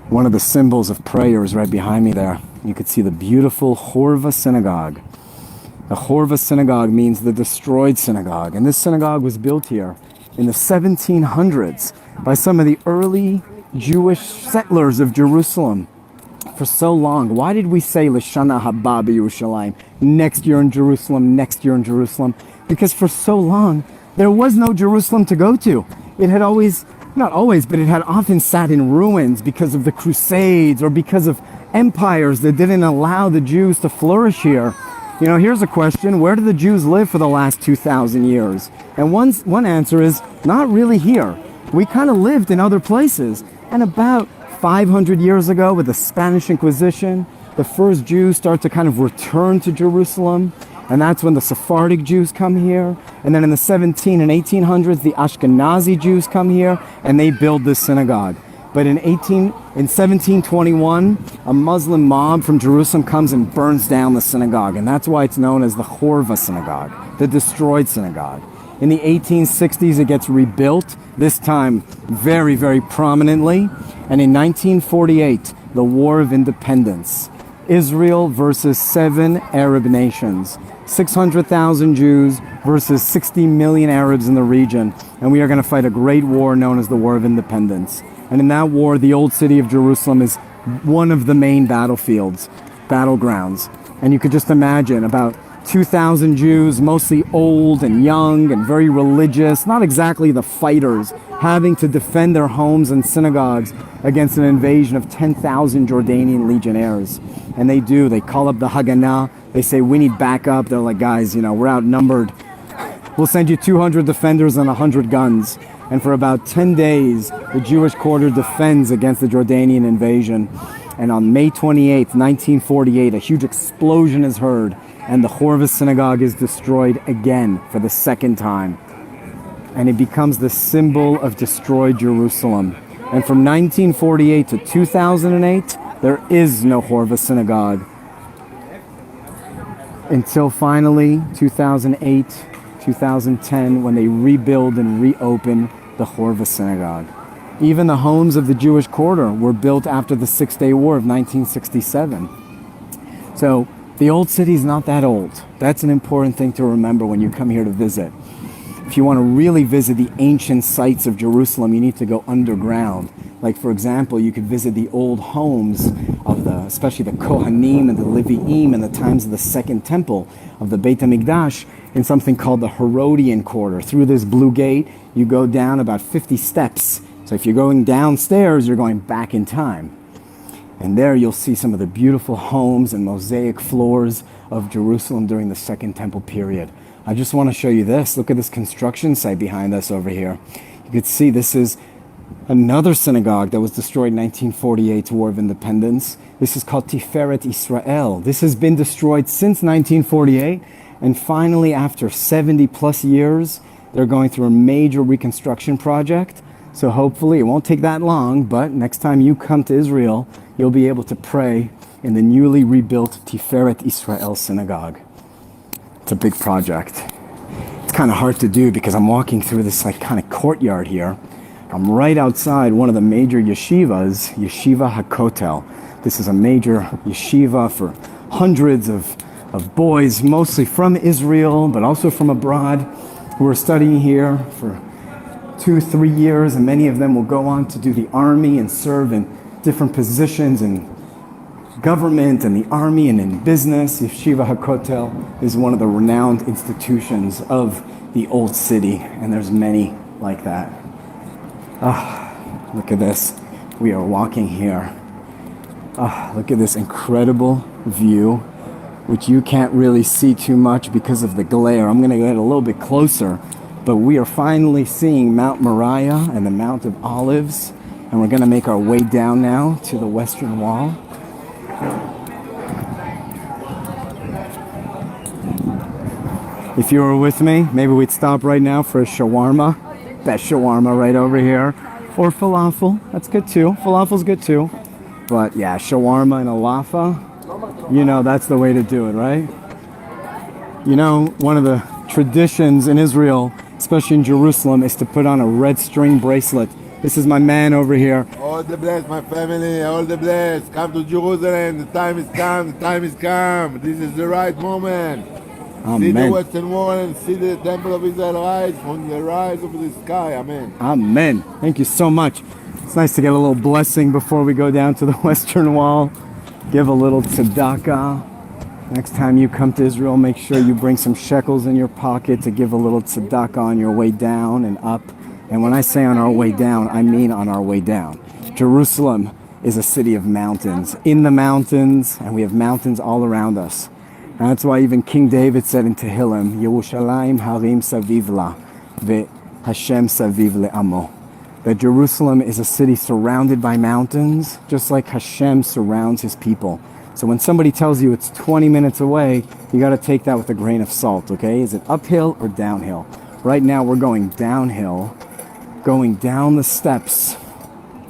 One of the symbols of prayer is right behind me there. You could see the beautiful Horva synagogue. The Horva synagogue means the destroyed synagogue. And this synagogue was built here in the 1700s by some of the early Jewish settlers of Jerusalem. For so long, why did we say L'shana haba b'Yerushalayim? Next year in Jerusalem, next year in Jerusalem. Because for so long, there was no Jerusalem to go to. It had always, not always, but it had often sat in ruins because of the Crusades or because of empires that didn't allow the Jews to flourish here. You know, here's a question: where did the Jews live for the last 2,000 years? And one answer is not really here. We kind of lived in other places. And about 500 years ago, with the Spanish Inquisition, the first Jews start to kind of return to Jerusalem. And that's when the Sephardic Jews come here. And then in the 17 and 1800s, the Ashkenazi Jews come here and they build this synagogue. But in 1721, a Muslim mob from Jerusalem comes and burns down the synagogue. And that's why it's known as the Horva synagogue, the destroyed synagogue. In the 1860s, it gets rebuilt, this time very, very prominently. And in 1948, the War of Independence, Israel versus 7 Arab nations. 600,000 Jews versus 60 million Arabs in the region. And we are going to fight a great war known as the War of Independence. And in that war, the old city of Jerusalem is one of the main battlefields, battlegrounds. And you could just imagine about 2,000 Jews, mostly old and young and very religious, not exactly the fighters, having to defend their homes and synagogues against an invasion of 10,000 Jordanian legionnaires. And they do. They call up the Haganah. They say, we need backup. They're like, guys, you know, we're outnumbered. We'll send you 200 defenders and 100 guns. And for about 10 days, the Jewish quarter defends against the Jordanian invasion. And on May 28th, 1948, a huge explosion is heard, and the Horva synagogue is destroyed again for the second time. And it becomes the symbol of destroyed Jerusalem. And from 1948 to 2008, there is no Horva synagogue. Until finally 2008, 2010, when they rebuild and reopen the Horva synagogue. Even the homes of the Jewish quarter were built after the Six-Day War of 1967. So the old city is not that old. That's an important thing to remember when you come here to visit. If you want to really visit the ancient sites of Jerusalem, you need to go underground. Like, for example, you could visit the old homes of especially the Kohanim and the Levi'im in the times of the Second Temple of the Beit HaMikdash in something called the Herodian Quarter. Through this blue gate, you go down about 50 steps. So if you're going downstairs, you're going back in time. And there you'll see some of the beautiful homes and mosaic floors of Jerusalem during the Second Temple period. I just want to show you this. Look at this construction site behind us over here. You could see this is another synagogue that was destroyed in 1948's War of Independence. This is called Tiferet Israel. This has been destroyed since 1948. And finally, after 70 plus years, they're going through a major reconstruction project. So hopefully it won't take that long, but next time you come to Israel, you'll be able to pray in the newly rebuilt Tiferet Israel synagogue. It's a big project. It's kind of hard to do because I'm walking through this like kind of courtyard here. I'm right outside one of the major yeshivas, Yeshiva HaKotel. This is a major yeshiva for hundreds of boys, mostly from Israel, but also from abroad, who are studying here for 2-3 years, and many of them will go on to do the army and serve in different positions in government and the army and in business. Yeshiva HaKotel is one of the renowned institutions of the old city, and there's many like that. Look at this. We are walking here. Look at this incredible view, which you can't really see too much because of the glare. I'm going to get a little bit closer, but we are finally seeing Mount Moriah and the Mount of Olives, and we're going to make our way down now to the Western Wall. If you were with me, maybe we'd stop right now for a shawarma. Best shawarma right over here. Or falafel, that's good too. Falafel's good too. But yeah, shawarma and a lafa, you know, that's the way to do it, right? You know, one of the traditions in Israel, especially in Jerusalem, is to put on a red string bracelet. This is my man over here. All the blessed, my family, all the blessed. Come to Jerusalem, the time is come, the time is come. This is the right moment. Amen. See the Western Wall and see the Temple of Israel rise from the rise of the sky. Amen. Amen. Thank you so much. It's nice to get a little blessing before we go down to the Western Wall. Give a little tzedakah. Next time you come to Israel, make sure you bring some shekels in your pocket to give a little tzedakah on your way down and up. And when I say on our way down, I mean on our way down. Jerusalem is a city of mountains. In the mountains, and we have mountains all around us. And that's why even King David said in Tehillim, Yerushalayim harim saviv la, ve Hashem saviv le'amo. That Jerusalem is a city surrounded by mountains, just like Hashem surrounds his people. So when somebody tells you it's 20 minutes away, you got to take that with a grain of salt, okay? Is it uphill or downhill? Right now we're going downhill, going down the steps.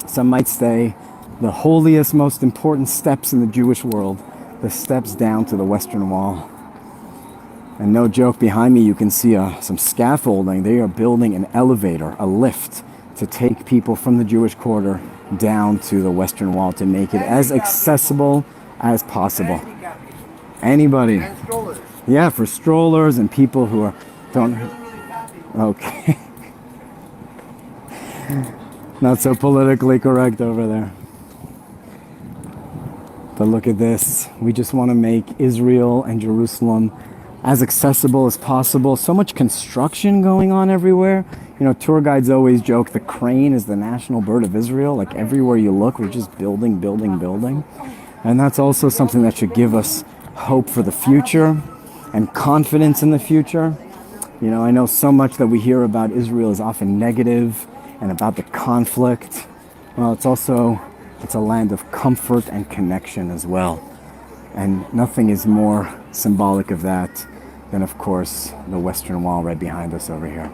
Some might say the holiest, most important steps in the Jewish world, the steps down to the Western Wall. And no joke, behind me you can see some scaffolding. They are building an elevator, a lift, to take people from the Jewish quarter down to the Western Wall to make it as accessible as possible. Anybody? Yeah, for strollers and people who don't. Okay. Not so politically correct over there. But look at this. We just want to make Israel and Jerusalem as accessible as possible. So much construction going on everywhere. You know, tour guides always joke the crane is the national bird of Israel. Like everywhere you look, we're just building, building, building. And that's also something that should give us hope for the future and confidence in the future. You know, I know so much that we hear about Israel is often negative and about the conflict. Well, it's a land of comfort and connection as well. And nothing is more symbolic of that than, of course, the Western Wall right behind us over here.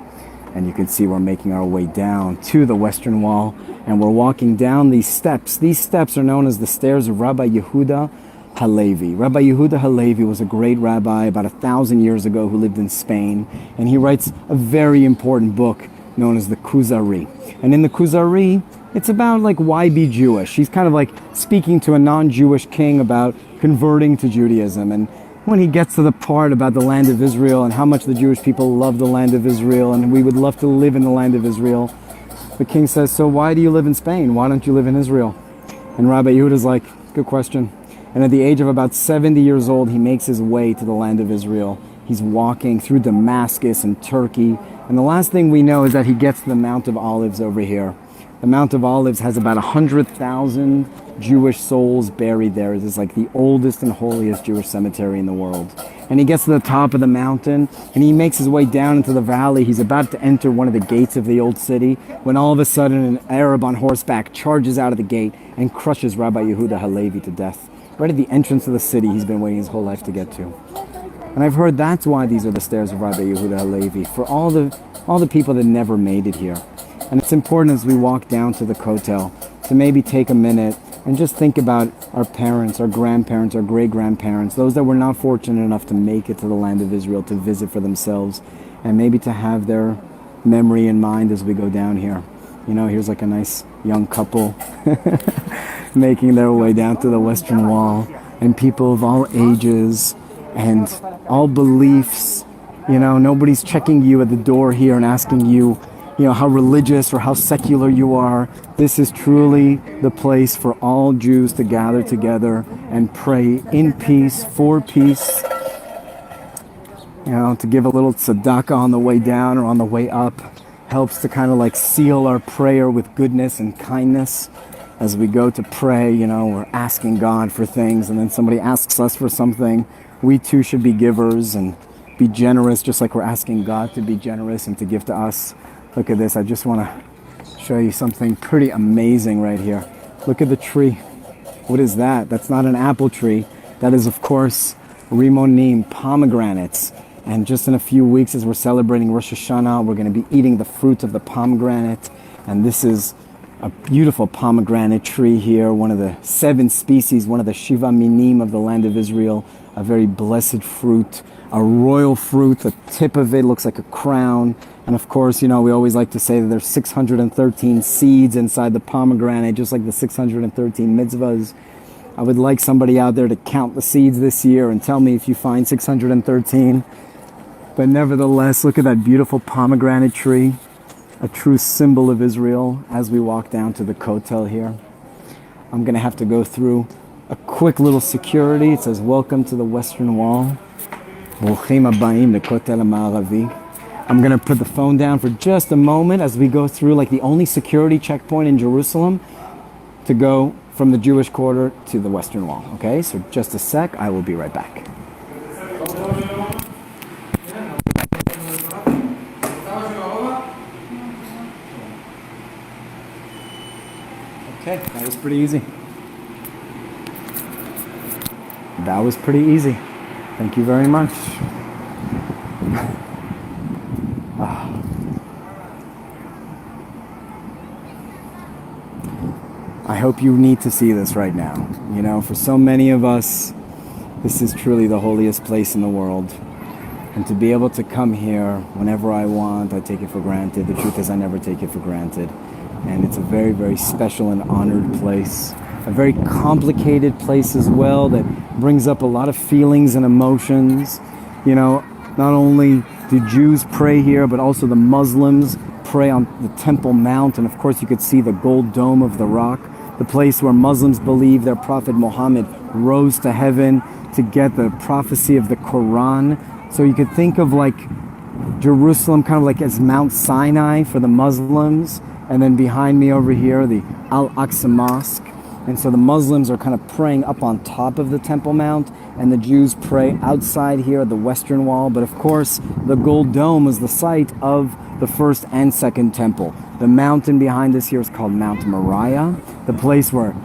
And you can see we're making our way down to the Western Wall, and we're walking down these steps. These steps are known as the stairs of Rabbi Yehuda Halevi. Rabbi Yehuda Halevi was a great rabbi about 1,000 years ago who lived in Spain, and he writes a very important book known as the Kuzari. And in the Kuzari, it's about like why be Jewish. He's kind of like speaking to a non-Jewish king about converting to Judaism. And when he gets to the part about the land of Israel and how much the Jewish people love the land of Israel and we would love to live in the land of Israel, the king says, so why do you live in Spain? Why don't you live in Israel? And Rabbi Yehuda's like, good question. And at the age of about 70 years old, he makes his way to the land of Israel. He's walking through Damascus and Turkey. And the last thing we know is that he gets to the Mount of Olives over here. The Mount of Olives has about 100,000 Jewish souls buried there. It is like the oldest and holiest Jewish cemetery in the world. And he gets to the top of the mountain and he makes his way down into the valley. He's about to enter one of the gates of the old city when all of a sudden an Arab on horseback charges out of the gate and crushes Rabbi Yehuda Halevi to death. Right at the entrance of the city he's been waiting his whole life to get to. And I've heard that's why these are the stairs of Rabbi Yehuda Halevi, for all the people that never made it here. And it's important as we walk down to the Kotel to maybe take a minute and just think about our parents, our grandparents, our great-grandparents, those that were not fortunate enough to make it to the land of Israel to visit for themselves, and maybe to have their memory in mind as we go down here. You know, here's like a nice young couple making their way down to the Western Wall, and people of all ages and all beliefs. You know, nobody's checking you at the door here and asking you, you know, how religious or how secular you are. This is truly the place for all Jews to gather together and pray in peace, for peace. You know, to give a little tzedakah on the way down or on the way up helps to kind of like seal our prayer with goodness and kindness. As we go to pray, you know, we're asking God for things, and then somebody asks us for something. We too should be givers and be generous, just like we're asking God to be generous and to give to us. Look at this. I just want to show you something pretty amazing right here. Look at the tree. What is that? That's not an apple tree. That is, of course, rimonim, pomegranates. And just in a few weeks, as we're celebrating Rosh Hashanah, we're going to be eating the fruit of the pomegranate. And this is a beautiful pomegranate tree here, one of the 7 species, one of the Shiva Minim of the land of Israel, a very blessed fruit, a royal fruit. The tip of it looks like a crown. And of course, you know, we always like to say that there's 613 seeds inside the pomegranate, just like the 613 mitzvahs. I would like somebody out there to count the seeds this year and tell me if you find 613. But nevertheless, look at that beautiful pomegranate tree, a true symbol of Israel as we walk down to the Kotel here. I'm going to have to go through a quick little security. It says, welcome to the Western Wall. Bruchim habayim lekotel ha'ma'aravi. I'm going to put the phone down for just a moment as we go through like the only security checkpoint in Jerusalem to go from the Jewish quarter to the Western Wall. Okay, so just a sec. I will be right back. Okay, that was pretty easy. That was pretty easy. Thank you very much. I hope you need to see this right now. You know, for so many of us, this is truly the holiest place in the world. And to be able to come here whenever I want, I take it for granted. The truth is, I never take it for granted. And it's a very, very special and honored place. A very complicated place as well that brings up a lot of feelings and emotions. You know, not only do Jews pray here, but also the Muslims pray on the Temple Mount. And of course, you could see the gold dome of the rock, the place where Muslims believe their Prophet Muhammad rose to heaven to get the prophecy of the Quran. So you could think of like Jerusalem kind of like as Mount Sinai for the Muslims. And then behind me over here, the Al-Aqsa Mosque. And so the Muslims are kind of praying up on top of the Temple Mount, and the Jews pray outside here at the Western Wall. But of course, the Gold Dome was the site of the first and second temple. The mountain behind us here is called Mount Moriah, the place where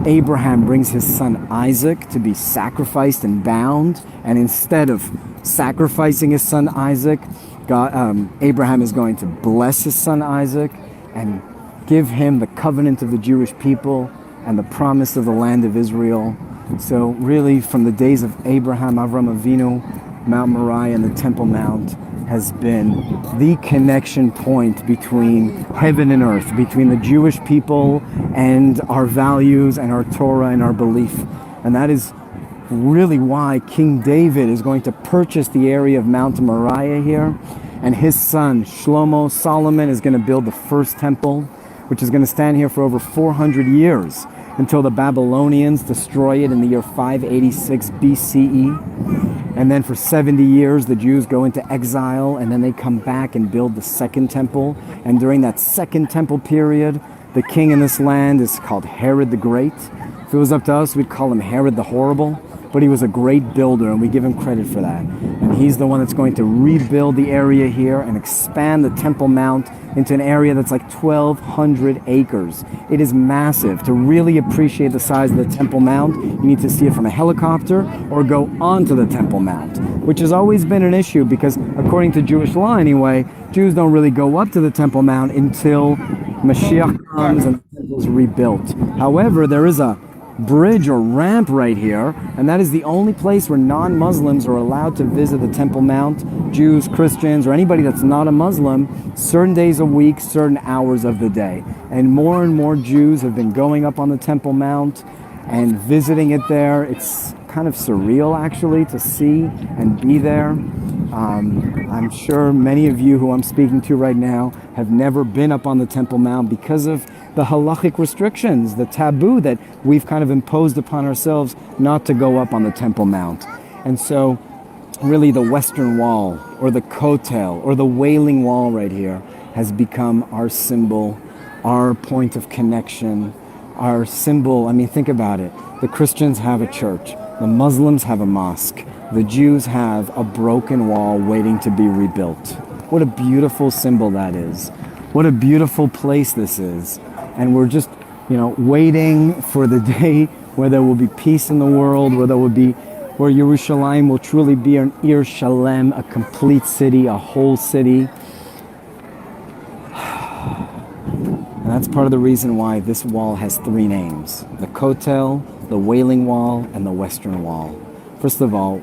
Abraham brings his son Isaac to be sacrificed and bound. And instead of sacrificing his son Isaac, Abraham is going to bless his son Isaac and give him the covenant of the Jewish people and the promise of the land of Israel. So really, from the days of Abraham, Avram Avinu, Mount Moriah and the Temple Mount has been the connection point between heaven and earth, between the Jewish people and our values and our Torah and our belief. And that is really why King David is going to purchase the area of Mount Moriah here. And his son, Shlomo Solomon, is going to build the first temple, which is going to stand here for over 400 years until the Babylonians destroy it in the year 586 BCE. And then for 70 years, the Jews go into exile, and then they come back and build the second temple. And during that second temple period, the king in this land is called Herod the Great. If it was up to us, we'd call him Herod the Horrible. But he was a great builder, and we give him credit for that. And he's the one that's going to rebuild the area here and expand the Temple Mount into an area that's like 1,200 acres. It is massive. To really appreciate the size of the Temple Mount, you need to see it from a helicopter or go onto the Temple Mount, which has always been an issue because, according to Jewish law anyway, Jews don't really go up to the Temple Mount until Mashiach comes and the temple is rebuilt. However, there is a bridge or ramp right here, and that is the only place where non-Muslims are allowed to visit the Temple Mount. Jews, Christians, or anybody that's not a Muslim, certain days a week, certain hours of the day. And more Jews have been going up on the Temple Mount and visiting it there. It's kind of surreal, actually, to see and be there. I'm sure many of you who I'm speaking to right now have never been up on the Temple Mount because of the halachic restrictions, the taboo that we've kind of imposed upon ourselves not to go up on the Temple Mount. And so really the Western Wall or the Kotel or the Wailing Wall right here has become our symbol, our point of connection, our symbol. I mean, think about it. The Christians have a church. The Muslims have a mosque. The Jews have a broken wall waiting to be rebuilt. What a beautiful symbol that is. What a beautiful place this is. And we're just, waiting for the day where there will be peace in the world, where Yerushalayim will truly be an Ir Shalem, a complete city, a whole city. And that's part of the reason why this wall has three names: the Kotel, the Wailing Wall, and the Western Wall. First of all,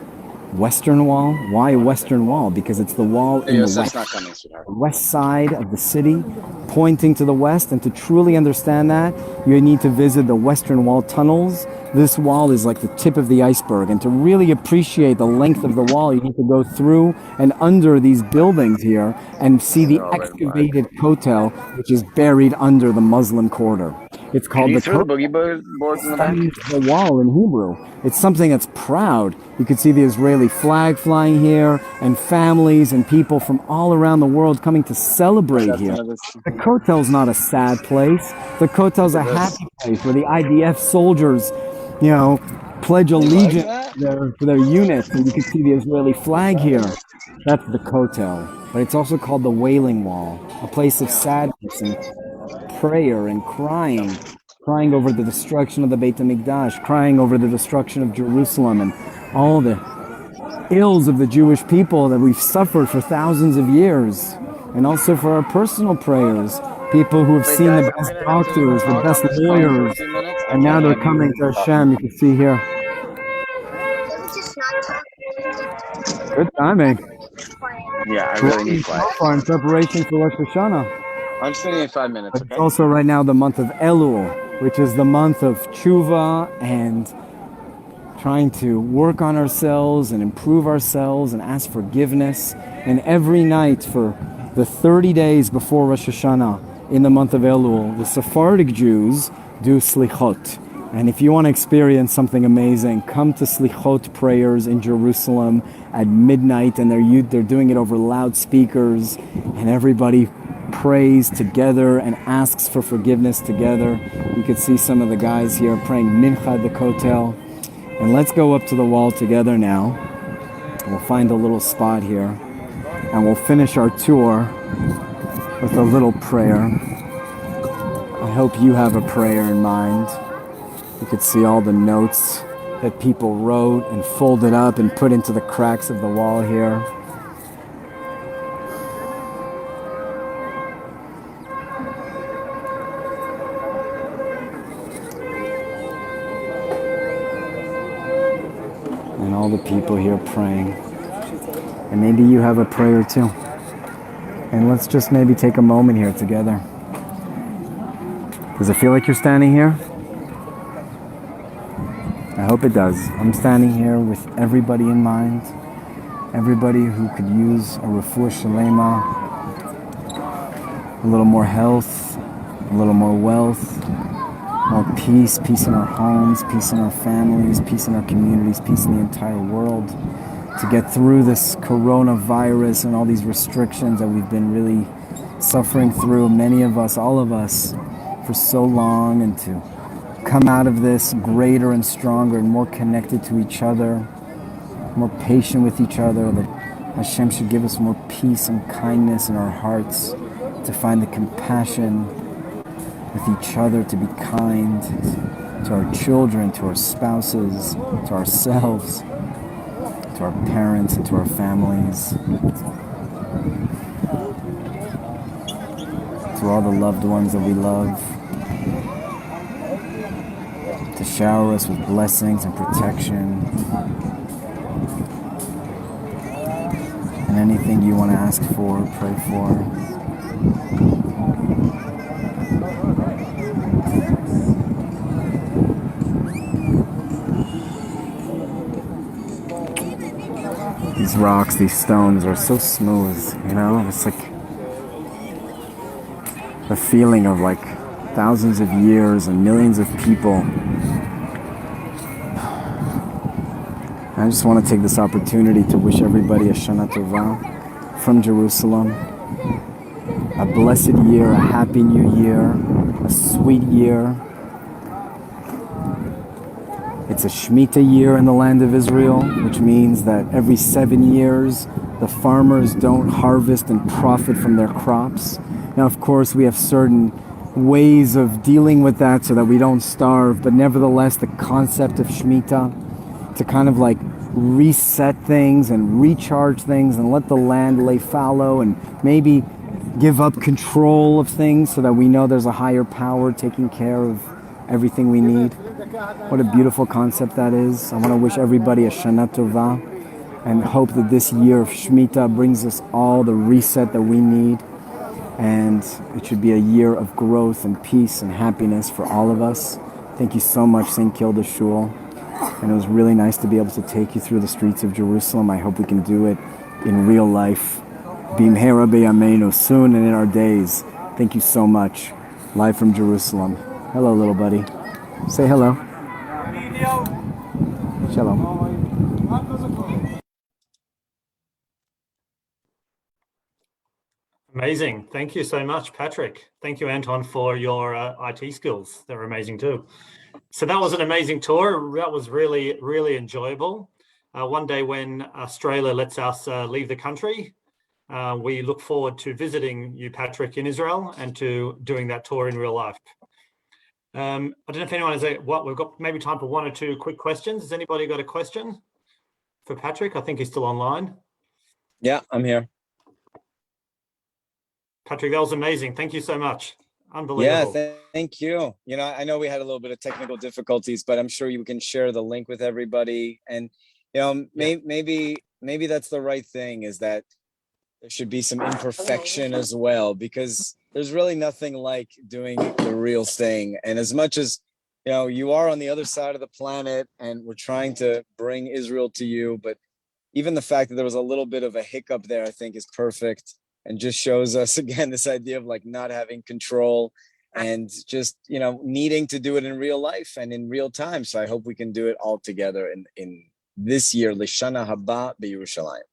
Western Wall. Why Western Wall? Because it's the wall in the west side of the city, pointing to the west. And to truly understand that, you need to visit the Western Wall tunnels. This wall is like the tip of the iceberg. And to really appreciate the length of the wall, you need to go through and under these buildings here and see the excavated Kotel, which is buried under the Muslim quarter. It's called the boogie boards in the back. the wall in Hebrew. It's something that's proud. You can see the Israeli flag flying here, and families and people from all around the world coming to celebrate here. The Kotel's not a sad place. The Kotel's a happy place where the IDF soldiers, pledge allegiance to their units, and you can see the Israeli flag here. That's the Kotel. But it's also called the Wailing Wall, a place of sadness and prayer and crying over the destruction of the Beit HaMikdash, crying over the destruction of Jerusalem and all the ills of the Jewish people that we've suffered for thousands of years, and also for our personal prayers. People who have seen the best doctors, the best lawyers, and now they're coming to Hashem. You can see here. Good timing. Yeah, I really need quiet. Far in preparation for Rosh Hashanah. I'm just getting in 5 minutes, But it's also right now the month of Elul, which is the month of tshuva and trying to work on ourselves and improve ourselves and ask forgiveness. And every night for the 30 days before Rosh Hashanah in the month of Elul, the Sephardic Jews do slichot. And if you want to experience something amazing, come to slichot prayers in Jerusalem at midnight, and they're doing it over loudspeakers, and everybody prays together and asks for forgiveness together. You could see some of the guys here praying Mincha at the Kotel. And let's go up to the wall together now. We'll find a little spot here, and we'll finish our tour with a little prayer. I hope you have a prayer in mind. You could see all the notes that people wrote and folded up and put into the cracks of the wall here. And all the people here praying. And maybe you have a prayer too. And let's just maybe take a moment here together. Does it feel like you're standing here? I hope it does. I'm standing here with everybody in mind. Everybody who could use a refuah shalema, a little more health, a little more wealth, more peace in our homes, peace in our families, peace in our communities, peace in the entire world. To get through this coronavirus and all these restrictions that we've been really suffering through, many of us, all of us, for so long, and to come out of this greater and stronger and more connected to each other, more patient with each other, that Hashem should give us more peace and kindness in our hearts, to find the compassion with each other, to be kind to our children, to our spouses, to ourselves, to our parents, and to our families, to all the loved ones that we love, to shower us with blessings and protection. And anything you want to ask for, pray for. These rocks, these stones are so smooth, you know? It's like the feeling of like thousands of years and millions of people. I just want to take this opportunity to wish everybody a Shana Tova from Jerusalem. A blessed year, a happy new year, a sweet year. It's a Shemitah year in the land of Israel, which means that every 7 years, the farmers don't harvest and profit from their crops. Now, of course, we have certain ways of dealing with that so that we don't starve, but nevertheless, the concept of Shemitah, to kind of like reset things and recharge things and let the land lay fallow and maybe give up control of things so that we know there's a higher power taking care of everything we need. What a beautiful concept that is. I want to wish everybody a Shana Tova and hope that this year of Shemitah brings us all the reset that we need. And it should be a year of growth and peace and happiness for all of us. Thank you so much, St. Kilda Shul. And it was really nice to be able to take you through the streets of Jerusalem. I hope we can do it in real life. Bimhera b'yameinu, soon and in our days. Thank you so much. Live from Jerusalem. Hello, little buddy. Say hello. Shalom. Amazing. Thank you so much, Patrick. Thank you, Anton, for your IT skills. They're amazing too. So that was an amazing tour. That was really, really enjoyable. One day when Australia lets us leave the country, we look forward to visiting you, Patrick, in Israel and to doing that tour in real life. I don't know if anyone has we've got maybe time for one or two quick questions. Has anybody got a question for Patrick? I think he's still online. Yeah, I'm here. Patrick, that was amazing. Thank you so much. Unbelievable. Yeah, thank you. You know, I know we had a little bit of technical difficulties, but I'm sure you can share the link with everybody. And, you know, maybe that's the right thing, is that there should be some imperfection as well, because there's really nothing like doing the real thing. And as much as, you know, you are on the other side of the planet and we're trying to bring Israel to you, but even the fact that there was a little bit of a hiccup there, I think is perfect. And just shows us again this idea of like not having control and just, you know, needing to do it in real life and in real time. So I hope we can do it all together in this year, Lishana Haba B'Yerushalayim.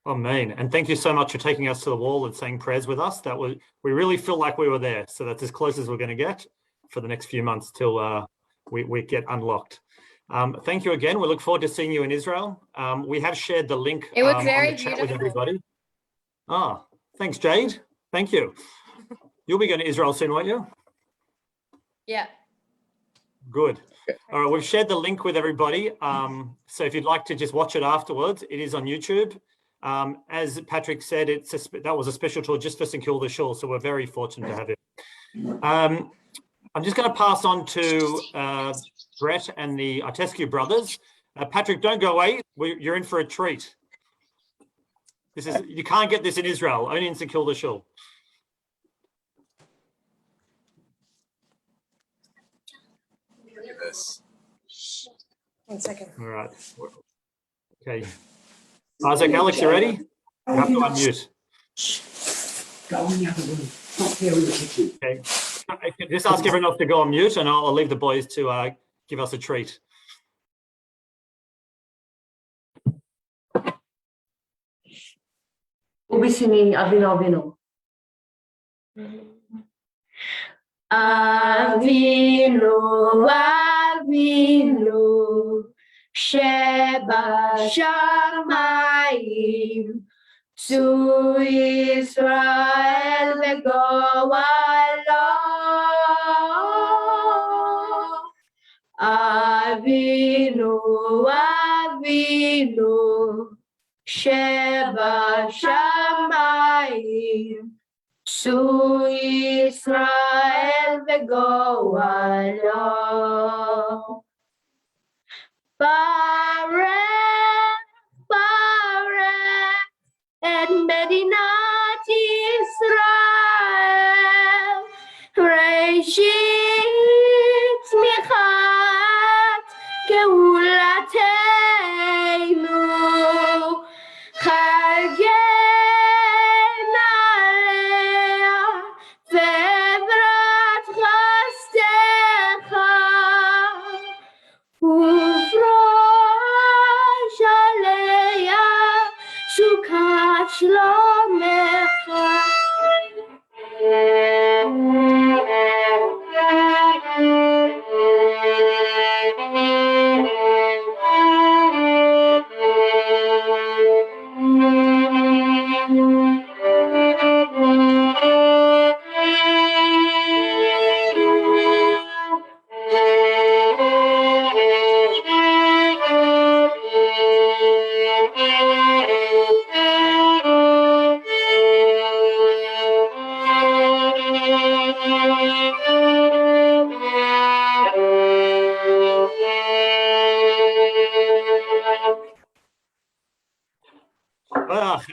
Amen. And thank you so much for taking us to the wall and saying prayers with us. We really feel like we were there. So that's as close as we're going to get for the next few months till we get unlocked. Thank you again. We look forward to seeing you in Israel. We have shared the link It was on very the chat beautiful. with everybody. Thanks, Jade. Thank you. You'll be going to Israel soon, won't you? Yeah. Good. All right, we've shared the link with everybody. So if you'd like to just watch it afterwards, it is on YouTube. As Patrick said, that was a special tour just for St. Kilda Shul, so we're very fortunate to have it. I'm just going to pass on to Brett and the Artescu brothers. Patrick, don't go away. You're in for a treat. You can't get this in Israel, only in St. Kilda Shul. This. 1 second. All right. Okay. Isaac, Alex, you ready? You have to unmute. Okay. Just ask everyone else to go on mute, and I'll leave the boys to give us a treat. We'll be singing Avinu Avinu. Avinu Avinu Sheba Shamayim to Israel Begoalo. Avinu Avinu Sheba Shamayim to Israel Begoalo. Barech, Barech, et Medinat Yisrael, Reshit Michat Geulateinu, Chagen Alea, Vebrat Chastecha, Ufrosh Alea, Shukat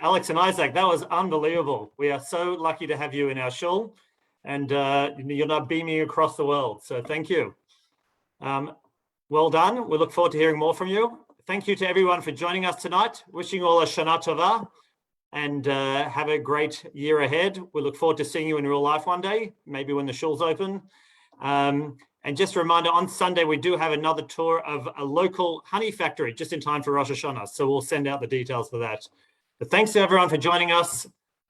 Alex and Isaac, that was unbelievable. We are so lucky to have you in our shul, and you're not beaming across the world. So thank you. Well done. We look forward to hearing more from you. Thank you to everyone for joining us tonight. Wishing you all a Shana Tova, and have a great year ahead. We look forward to seeing you in real life one day, maybe when the shul's open. And just a reminder, on Sunday, we do have another tour of a local honey factory just in time for Rosh Hashanah. So we'll send out the details for that. But thanks to everyone for joining us.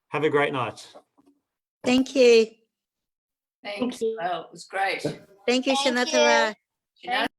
Have a great night. Thank you. Thank you. Well, it was great. Thank you, Thank Shana Tova. Thank